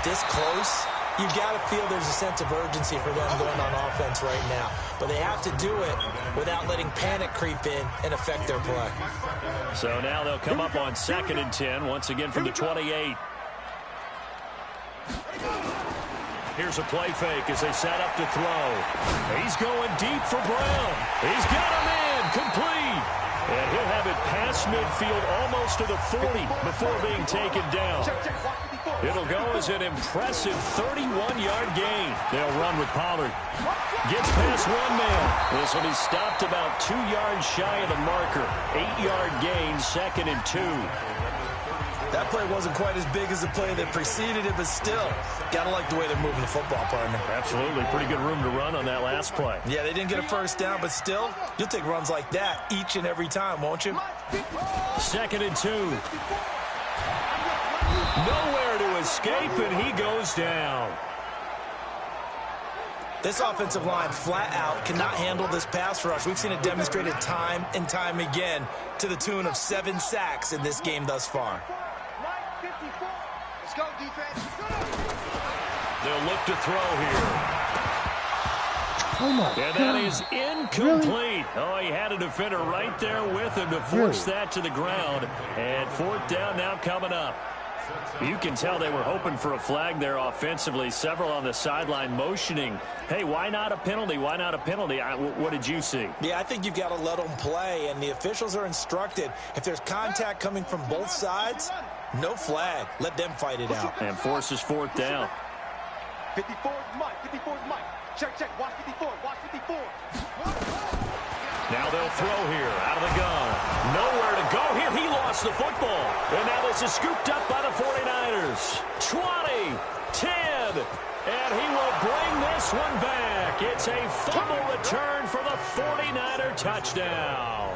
this close, you've got to feel there's a sense of urgency for them going on offense right now. But they have to do it without letting panic creep in and affect their play. So now they'll come up on 2nd and 10, once again from the 28. Here's a play fake as they set up to throw. He's going deep for Brown. He's got him in, complete. And he'll have it past midfield almost to the 40 before being taken down. It'll go as an impressive 31-yard gain. They'll run with Pollard. Gets past one man. This will be stopped about 2 yards shy of the marker. 8-yard gain, 2nd and 2. That play wasn't quite as big as the play that preceded it, but still, gotta like the way they're moving the football, partner. Absolutely. Pretty good room to run on that last play. Yeah, they didn't get a first down, but still, you'll take runs like that each and every time, won't you? 2nd and 2. Nowhere to escape, and he goes down. This offensive line flat out cannot handle this pass rush. We've seen it demonstrated time and time again to the tune of 7 sacks in this game thus far. Let's go, defense. They'll look to throw here. Oh my And God. that is incomplete. Really? Oh, he had a defender right there with him to force that to the ground. And 4th down now coming up. You can tell they were hoping for a flag there offensively. Several on the sideline motioning, hey, why not a penalty? Why not a penalty? What did you see? Yeah, I think you've got to let them play, and the officials are instructed. If there's contact coming from both sides, no flag. Let them fight it out. And forces 4th down. 54 Mike. 54 Mike. Check. Watch 54. Watch 54. Now they'll throw here out of the gun. Nowhere to go here. He lost the football. And now this is scooped up by the 49ers. 20, 10, and he will bring this one back. It's a fumble return for the 49er touchdown.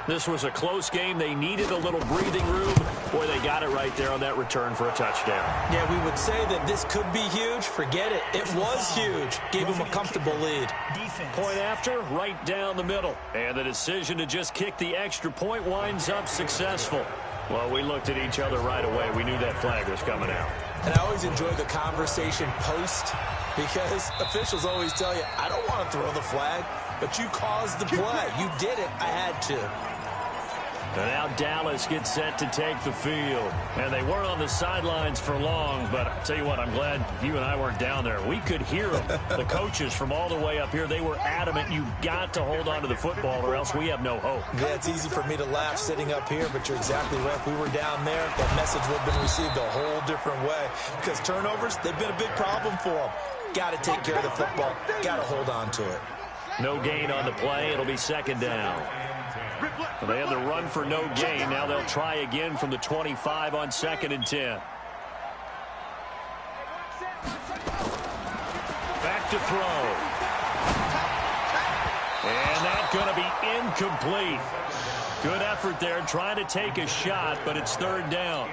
This was a close game. They needed a little breathing room. Boy, they got it right there on that return for a touchdown. Yeah, we would say that this could be huge. Forget it. It was huge. Gave him a comfortable lead. Point after, right down the middle. And the decision to just kick the extra point winds up successful. Well, we looked at each other right away. We knew that flag was coming out. And I always enjoy the conversation post because officials always tell you, I don't want to throw the flag, but you caused the play. You did it. I had to. And now Dallas gets set to take the field. And they weren't on the sidelines for long, but I'll tell you what, I'm glad you and I weren't down there. We could hear them. The coaches from all the way up here, they were adamant, you've got to hold on to the football or else we have no hope. Yeah, it's easy for me to laugh sitting up here, but you're exactly right. If we were down there, that message would have been received a whole different way because turnovers, they've been a big problem for them. Got to take care of the football. Got to hold on to it. No gain on the play. It'll be 2nd down. Well, they had the run for no gain. Now they'll try again from the 25 on 2nd and 10. Back to throw. And that's going to be incomplete. Good effort there trying to take a shot, but it's 3rd down.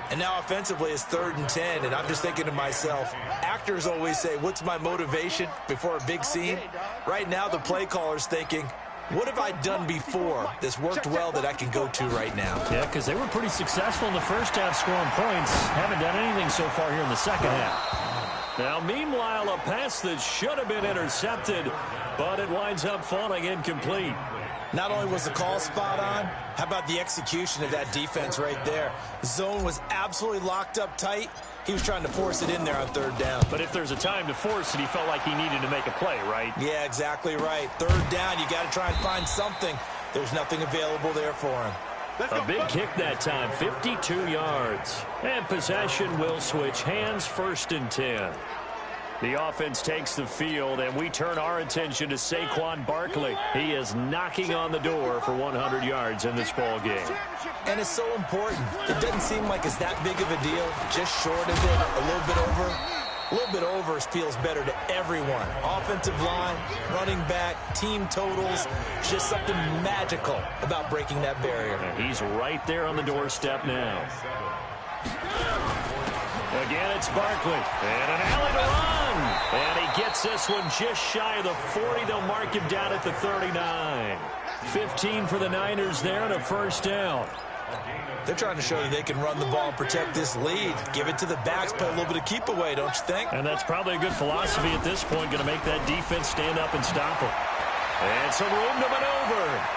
And now offensively it's 3rd and 10, and I'm just thinking to myself, actors always say, what's my motivation before a big scene? Right now the play caller's thinking, what have I done before that's worked well that I can go to right now? Yeah, because they were pretty successful in the first half scoring points. Haven't done anything so far here in the second half. Now, meanwhile, a pass that should have been intercepted, but it winds up falling incomplete. Not only was the call spot on, how about the execution of that defense right there? The zone was absolutely locked up tight. He was trying to force it in there on 3rd down. But if there's a time to force it, he felt like he needed to make a play, right? Yeah, exactly right. 3rd down, you got to try and find something. There's nothing available there for him. A big kick that time, 52 yards. And possession will switch hands, 1st and 10. The offense takes the field, and we turn our attention to Saquon Barkley. He is knocking on the door for 100 yards in this ball game. And it's so important. It doesn't seem like it's that big of a deal. Just short of it, a little bit over. A little bit over feels better to everyone. Offensive line, running back, team totals. Just something magical about breaking that barrier. And he's right there on the doorstep now. Again, it's Barkley. And an alley to run. And he gets this one just shy of the 40. They'll mark him down at the 39. 15 for the Niners there and a 1st down. They're trying to show that they can run the ball and protect this lead. Give it to the backs, play a little bit of keep away, don't you think? And that's probably a good philosophy at this point. Going to make that defense stand up and stop him. And some room to maneuver.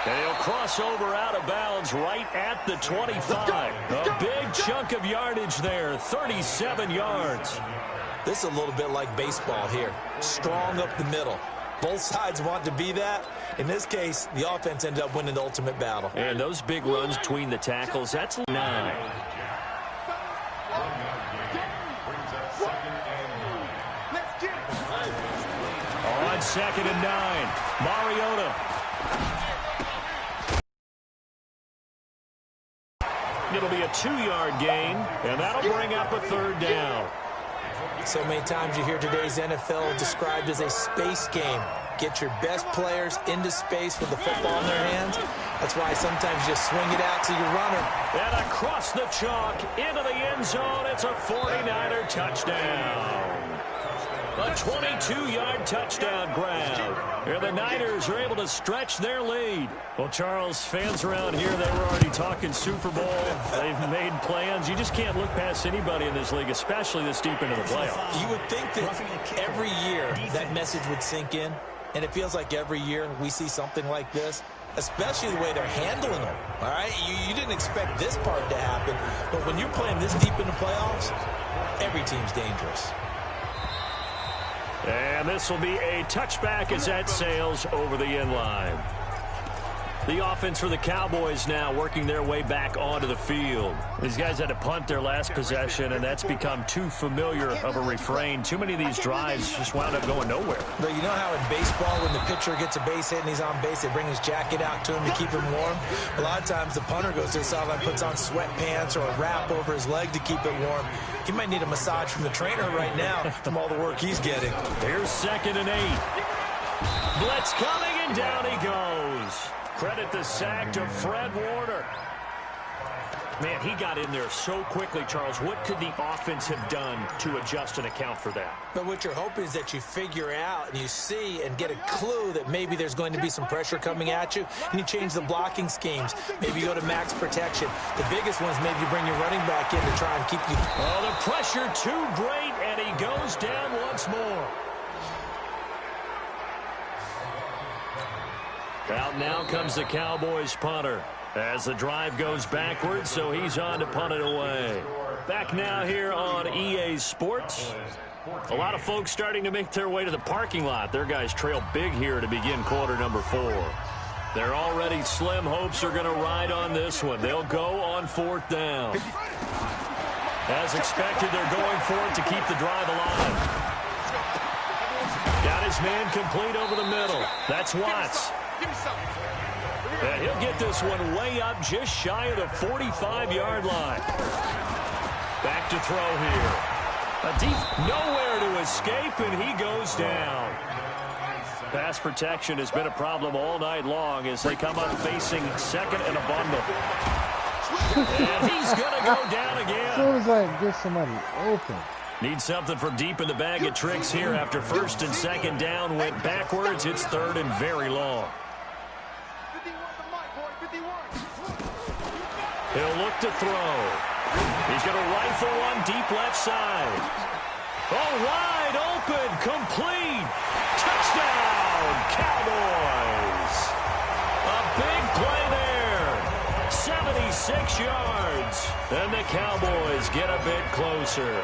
And he'll cross over out of bounds right at the 25. A big chunk of yardage there, 37 yards. This is a little bit like baseball here. Strong up the middle. Both sides want to be that. In this case, the offense ended up winning the ultimate battle. And those big runs between the tackles, that's 9. On 2nd and 9, Mariota. It'll be a 2-yard gain, and that'll bring up a 3rd down. So many times you hear today's NFL described as a space game. Get your best players into space with the football in their hands. That's why sometimes you just swing it out to your runner. And across the chalk, into the end zone, it's a 49er touchdown. A 22-yard touchdown grab. Here the Niners are able to stretch their lead. Well, Charles, fans around here, they were already talking Super Bowl. They've made plans. You just can't look past anybody in this league, especially this deep into the playoffs. You would think that every year that message would sink in, and it feels like every year we see something like this, especially the way they're handling them. All right, you didn't expect this part to happen, but when you're playing this deep in the playoffs, every team's dangerous. And this will be a touchback as that sails over the end line. The offense for the Cowboys now working their way back onto the field. These guys had to punt their last possession, and that's become too familiar of a refrain. Too many of these drives just wound up going nowhere. But you know how in baseball, when the pitcher gets a base hit and he's on base, they bring his jacket out to him to keep him warm? A lot of times the punter goes to the sideline, puts on sweatpants or a wrap over his leg to keep it warm. He might need a massage from the trainer right now from all the work he's getting. Here's 2nd and 8. Blitz coming, and down he goes. Credit the sack to Fred Warner. Man, he got in there so quickly, Charles. What could the offense have done to adjust and account for that? But what you're hoping is that you figure out and you see and get a clue that maybe there's going to be some pressure coming at you, and you change the blocking schemes. Maybe you go to max protection. The biggest one is maybe you bring your running back in to try and keep you. Oh, the pressure too great, and he goes down once more. Out now comes the Cowboys punter as the drive goes backwards, so he's on to punt it away. Back now here on EA Sports. A lot of folks starting to make their way to the parking lot. Their guys trail big here to begin quarter number 4. They're already slim hopes are going to ride on this one. They'll go on 4th down. As expected, they're going for it to keep the drive alive. Got his man complete over the middle. That's Watts. And he'll get this one way up just shy of the 45-yard line. Back to throw here. Nowhere to escape, and he goes down. Pass protection has been a problem all night long as they come up facing 2nd and a bundle. And he's going to go down As again. soon as I get somebody open. Need something from deep in the bag of tricks here after first and second down went backwards. It's third and very long. 51 to Mike, boy, 51. He'll look to throw. He's going to rifle one deep left side. Oh, wide open, complete. Touchdown, Cowboys. A big play there. 76 yards. And the Cowboys get a bit closer.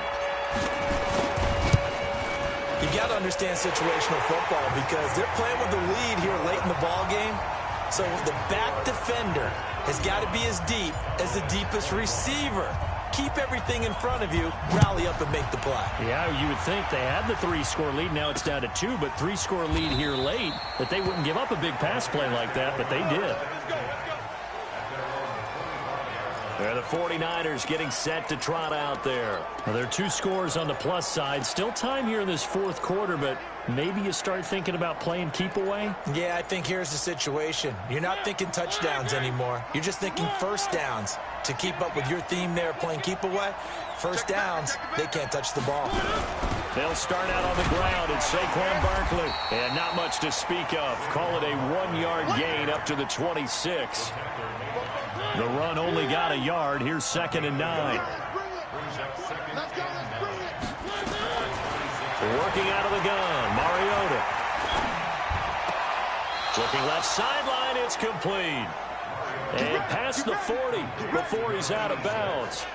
You got to understand situational football because they're playing with the lead here late in the ball game. So the back defender has got to be as deep as the deepest receiver. Keep everything in front of you, rally up and make the play. Yeah, you would think they had the 3-score lead. Now it's down to 2, but 3-score lead here late, that they wouldn't give up a big pass play like that, but they did. They're the 49ers getting set to trot out there. Well, there are 2 scores on the plus side. Still time here in this fourth quarter, but maybe you start thinking about playing keep away? Yeah, I think here's the situation. You're not thinking touchdowns anymore. You're just thinking first downs. To keep up with your theme there, playing keep away, first downs, they can't touch the ball. They'll start out on the ground. It's Saquon Barkley. And not much to speak of. Call it a 1-yard gain up to the 26. The run only got a yard. Here's 2nd and 9. Working out of the gun, Mariota. Looking left sideline, it's complete. And past the 40 before he's out of bounds.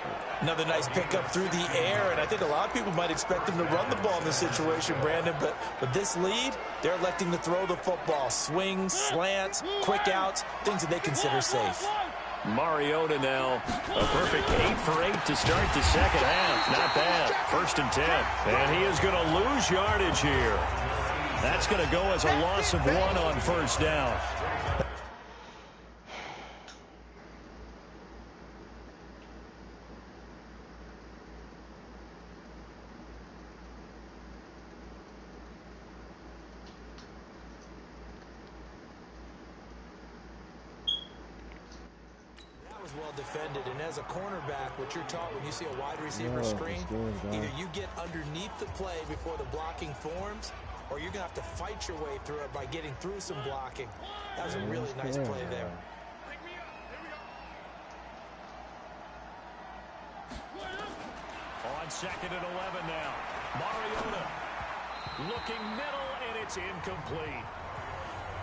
Another nice pickup through the air, and I think a lot of people might expect him to run the ball in this situation, Brandon, but with this lead, they're electing to throw the football. Swings, slants, quick outs, things that they consider safe. Mariota now, a perfect 8 for 8 to start the second half. Not bad. 1st and 10. And he is going to lose yardage here. That's going to go as a loss of 1 on first down. Well defended, and as a cornerback, what you're taught when you see a wide receiver screen, either you get underneath the play before the blocking forms, or you're going to have to fight your way through it by getting through some blocking. That was a really nice play there. On 2nd and 11 now. Mariota looking middle, and it's incomplete.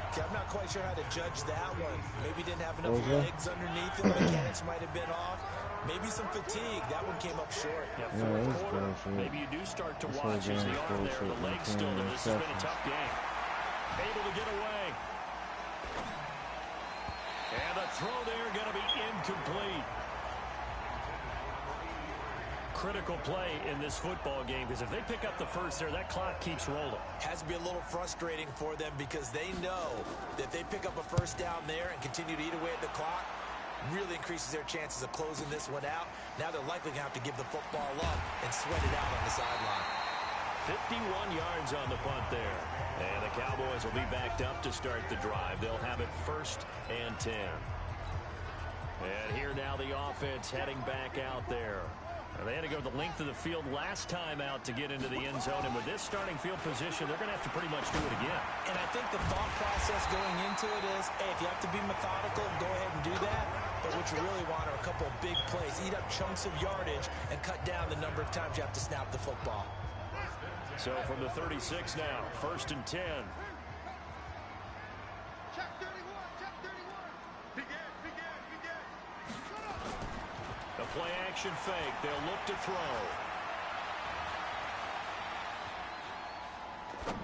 Okay, I'm not quite sure how to judge that one. Maybe didn't have enough legs underneath it. Mechanics might have been off. Maybe some fatigue. That one came up short. Yeah, fourth quarter. Maybe you do start to watch as the arm there. The legs still there. This has been a tough game. Able to get away. And the throw there going to be incomplete. Critical play in this football game, because if they pick up the first there, that clock keeps rolling. Has to be a little frustrating for them because they know that if they pick up a first down there and continue to eat away at the clock, really increases their chances of closing this one out. Now they're likely going to have to give the football up and sweat it out on the sideline. 51 yards on the punt there. And the Cowboys will be backed up to start the drive. They'll have it 1st and 10. And here now the offense heading back out there. They had to go the length of the field last time out to get into the end zone, and with this starting field position, they're going to have to pretty much do it again. And I think the thought process going into it is, hey, if you have to be methodical, go ahead and do that. But what you really want are a couple of big plays. Eat up chunks of yardage and cut down the number of times you have to snap the football. So from the 36 now, 1st and 10. Check 31, check 31. Begin. The play action fake. They'll look to throw.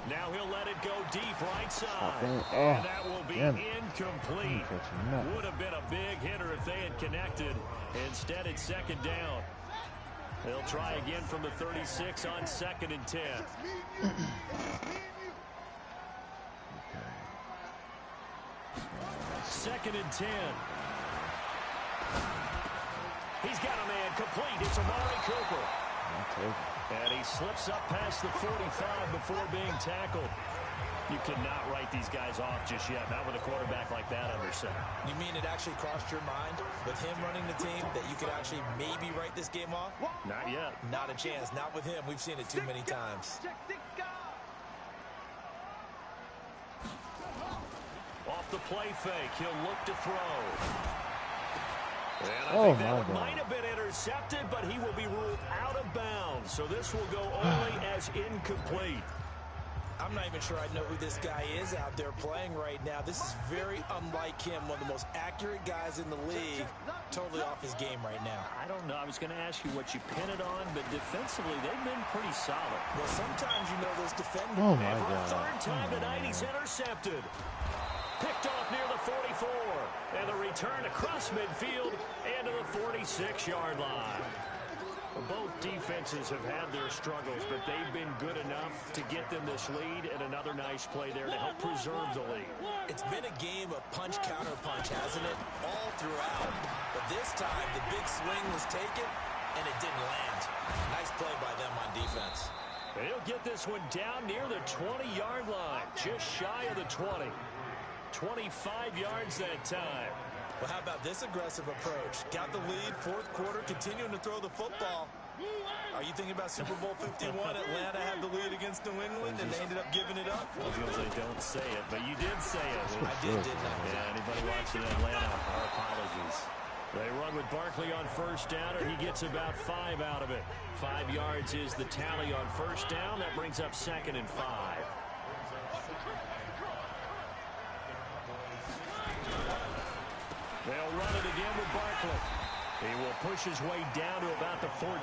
Now he'll let it go deep right side. And that will be incomplete. Would have been a big hitter if they had connected. Instead, it's 2nd down. They'll try again from the 36 on 2nd and 10. 2nd and 10. He's got a man complete. It's Amari Cooper. And he slips up past the 45 before being tackled. You cannot write these guys off just yet, not with a quarterback like that under center. You mean it actually crossed your mind with him running the team that you could actually maybe write this game off? Not yet. Not a chance. Not with him. We've seen it too many times. Off the play fake, he'll look to throw. And I Oh, think that my one God. might have been intercepted, but he will be ruled out of bounds. So this will go only as incomplete. I'm not even sure I know who this guy is out there playing right now. This is very unlike him, one of the most accurate guys in the league. Totally off his game right now. I don't know. I was going to ask you what you pin it on, but defensively, they've been pretty solid. Well, sometimes you know those defenders. Oh, my And for God. the third time tonight, he's intercepted. Picked off near the 44. And the return across midfield and to the 46-yard line. Both defenses have had their struggles, but they've been good enough to get them this lead, and another nice play there to help preserve the lead. It's been a game of punch-counter-punch, hasn't it? All throughout. But this time, the big swing was taken, and it didn't land. Nice play by them on defense. And he'll get this one down near the 20-yard line, just shy of the 20. 25 yards that time. Well, how about this aggressive approach? Got the lead, fourth quarter, continuing to throw the football. Are you thinking about Super Bowl 51? Atlanta had the lead against New England, and they ended up giving it up? I was going to say, don't say it, but you did say it. I didn't I? Yeah, anybody watching Atlanta, our apologies. They run with Barkley on first down, and he gets about 5 out of it. 5 yards is the tally on first down. That brings up 2nd and 5. They'll run it again with Barkley. He will push his way down to about the 14.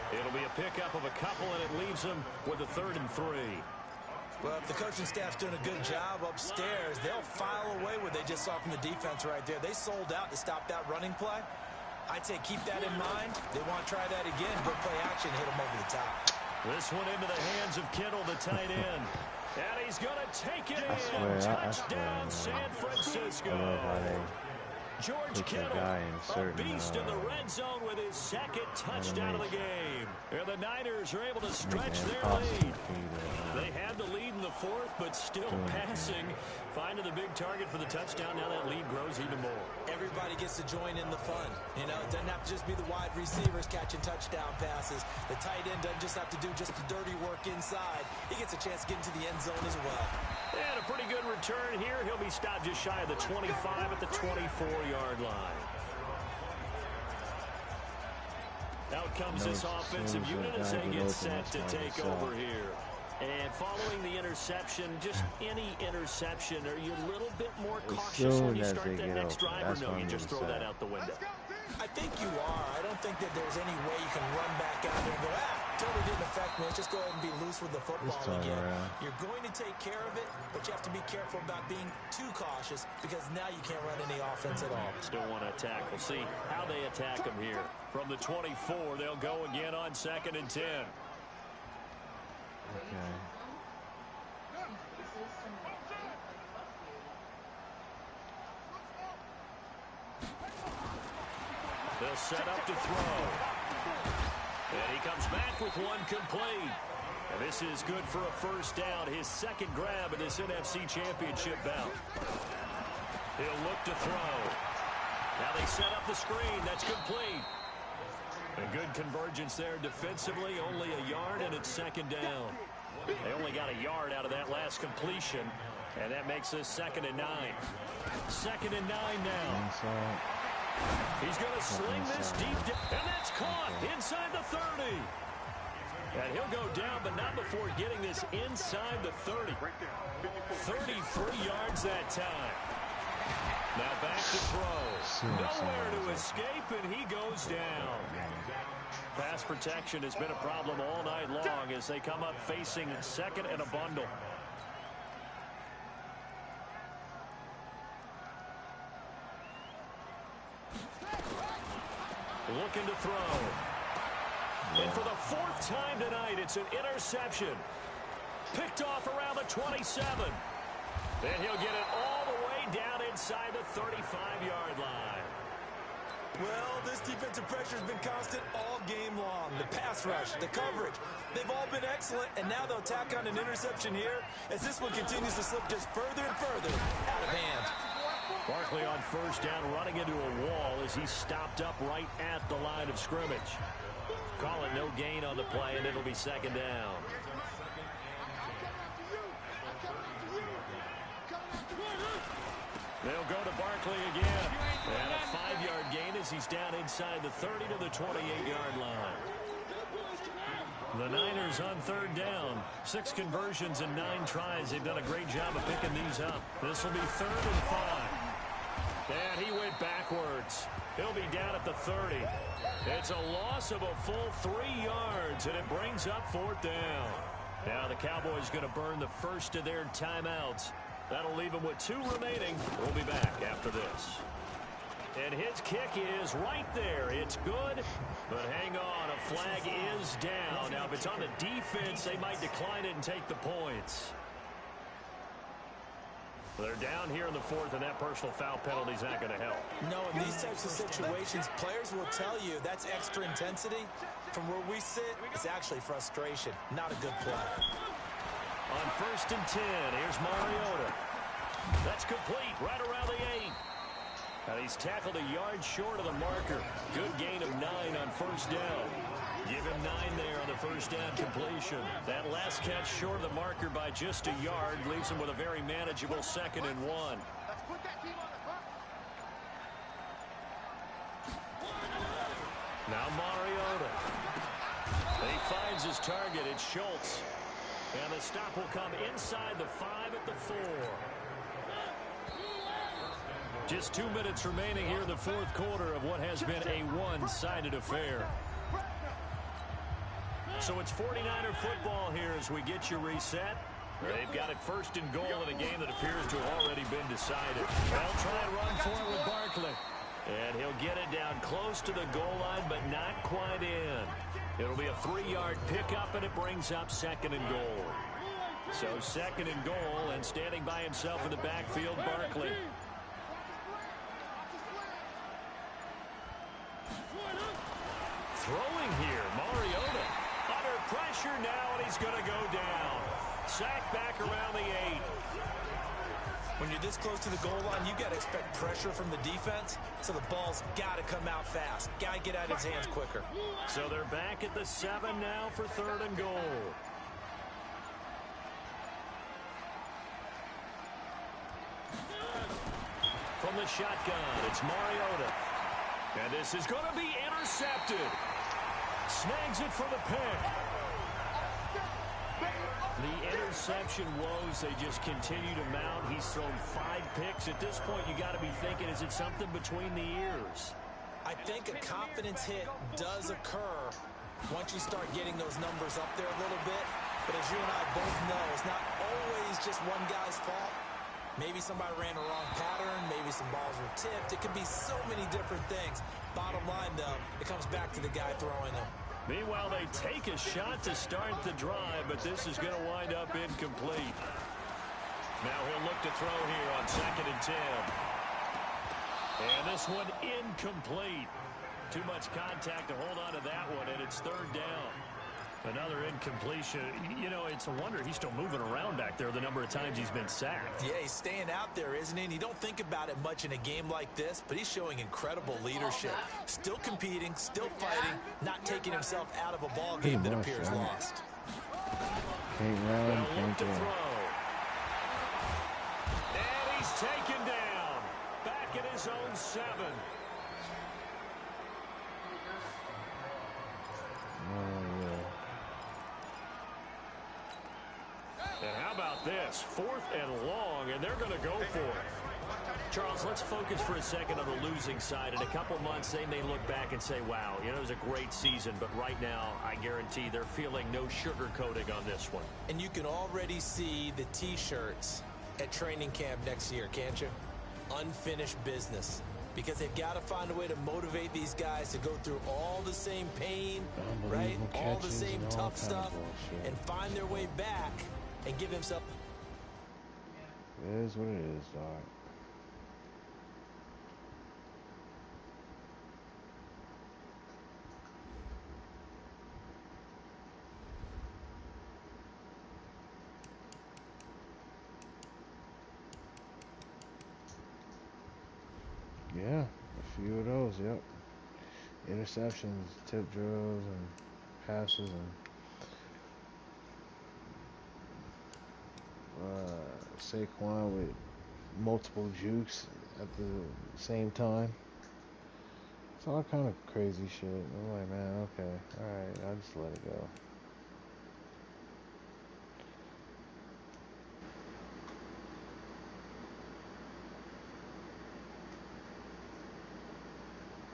It'll be a pickup of a couple, and it leaves him with a 3rd and 3. Well, if the coaching staff's doing a good job upstairs, they'll file away what they just saw from the defense right there. They sold out to stop that running play. I'd say keep that in mind. They want to try that again. Good play action, hit them over the top. This one into the hands of Kittle, the tight end. And he's going to take it in. Touchdown, San Francisco. George Kittle, a beast in the red zone with his 2nd touchdown of the game. And the Niners are able to stretch their lead. They had the lead in the 4th, but still passing. Finding the big target for the touchdown. Now that lead grows even more. Everybody gets to join in the fun. You know, it doesn't have to just be the wide receivers catching touchdown passes. The tight end doesn't just have to do just the dirty work inside. He gets a chance to get into the end zone as well. And a pretty good return here. He'll be stopped just shy of the 25 at the 24-yard line. Out comes this offensive unit as they get set to take over here. And following the interception, just any interception, are you a little bit more cautious when you start that next drive, or no, you just throw that out the window? I think you are. I don't think that there's any way you can run back out there and go, totally didn't affect me. Let's just go ahead and be loose with the football again. You're going to take care of it, but you have to be careful about being too cautious because now you can't run any offense at all. Still want to attack. We'll see how they attack them here. From the 24, they'll go again on 2nd and 10. Okay. They'll set up to throw. And he comes back with one complete. And this is good for a first down. His 2nd grab in this NFC Championship bout. He'll look to throw. Now they set up the screen. That's complete. A good convergence there defensively. Only a yard, and it's 2nd down. They only got a yard out of that last completion. And that makes this 2nd and 9. 2nd and 9 now. He's going to sling this deep down, and that's caught inside the 30. And he'll go down, but not before getting this inside the 30. 33 yards that time. Now back to throw. Nowhere to escape, and he goes down. Pass protection has been a problem all night long as they come up facing 2nd and a bundle. Looking to throw. And for the 4th time tonight, it's an interception. Picked off around the 27. Then he'll get it all the way down inside the 35-yard line. Well, this defensive pressure has been constant all game long. The pass rush, the coverage, they've all been excellent, and now they'll tack on an interception here as this one continues to slip just further and further out of hand. Barkley on first down, running into a wall as he's stopped up right at the line of scrimmage. Call it no gain on the play, and it'll be second down. They'll go to Barkley again. And a 5-yard gain as he's down inside the 30 to the 28-yard line. The Niners on third down. 6 conversions and 9 tries. They've done a great job of picking these up. This will be 3rd and 5. And he went backwards. He'll be down at the 30. It's a loss of a full 3 yards, and it brings up 4th down. Now the Cowboys going to burn the first of their timeouts. That'll leave him with 2 remaining. We'll be back after this. And his kick is right there. It's good, but hang on. A flag is down. Now, if it's on the defense, they might decline it and take the points. They're down here in the 4th, and that personal foul penalty is not going to help. No, in these types of situations, players will tell you that's extra intensity. From where we sit, it's actually frustration. Not a good play. On 1st and 10, here's Mariota. That's complete right around the 8. And he's tackled a yard short of the marker. Good gain of 9 on first down. Give him 9 there on the first down completion. That last catch short of the marker by just a yard leaves him with a very manageable 2nd and 1. Now Mariota. He finds his target. It's Schultz. And the stop will come inside the 5 at the 4. Just 2 minutes remaining here in the 4th quarter of what has been a one-sided affair. So it's 49er football here as we get you reset. They've got it 1st and goal in a game that appears to have already been decided. They'll try and run for it with Barkley. And he'll get it down close to the goal line, but not quite in. It'll be a 3-yard pickup, and it brings up 2nd and goal. So 2nd and goal, and standing by himself in the backfield, Barkley. Throwing here, Mariota. Under pressure now, and he's going to go down. Sacked back around the 8. When you're this close to the goal line, you got to expect pressure from the defense, so the ball's got to come out fast. Got to get out of his hands quicker. So they're back at the 7 now for 3rd and goal. From the shotgun, it's Mariota. And this is going to be intercepted. Snags it for the pick. The interception woes, they just continue to mount. He's thrown 5 picks. At this point, you got to be thinking, is it something between the ears? I think a confidence hit does occur once you start getting those numbers up there a little bit. But as you and I both know, it's not always just one guy's fault. Maybe somebody ran a wrong pattern. Maybe some balls were tipped. It could be so many different things. Bottom line, though, it comes back to the guy throwing them. Meanwhile, they take a shot to start the drive, but this is going to wind up incomplete. Now he'll look to throw here on 2nd and 10. And this one incomplete. Too much contact to hold on to that one, and it's 3rd down. Another incompletion. You know, it's a wonder he's still moving around back there the number of times he's been sacked. Yeah, he's staying out there, isn't he? And you don't think about it much in a game like this, but he's showing incredible leadership. Still competing, still fighting, not taking himself out of a ball game that appears lost. Can't run, can't throw. throw. And he's taken down. Back at his own 7. And how about this? 4th and long, and they're going to go for it. Charles, let's focus for a second on the losing side. In a couple months, they may look back and say, wow, you know, it was a great season. But right now, I guarantee they're feeling no sugarcoating on this one. And you can already see the T-shirts at training camp next year, can't you? Unfinished business. Because they've got to find a way to motivate these guys to go through all the same pain, right? All the same tough stuff, and find their way back and give themselves. It is what it is, dog. Yeah, a few of those, yep. Interceptions, tip drills, and passes, and Saquon with multiple jukes at the same time. It's all kind of crazy shit. I'm like, man, okay, alright, I'll just let it go.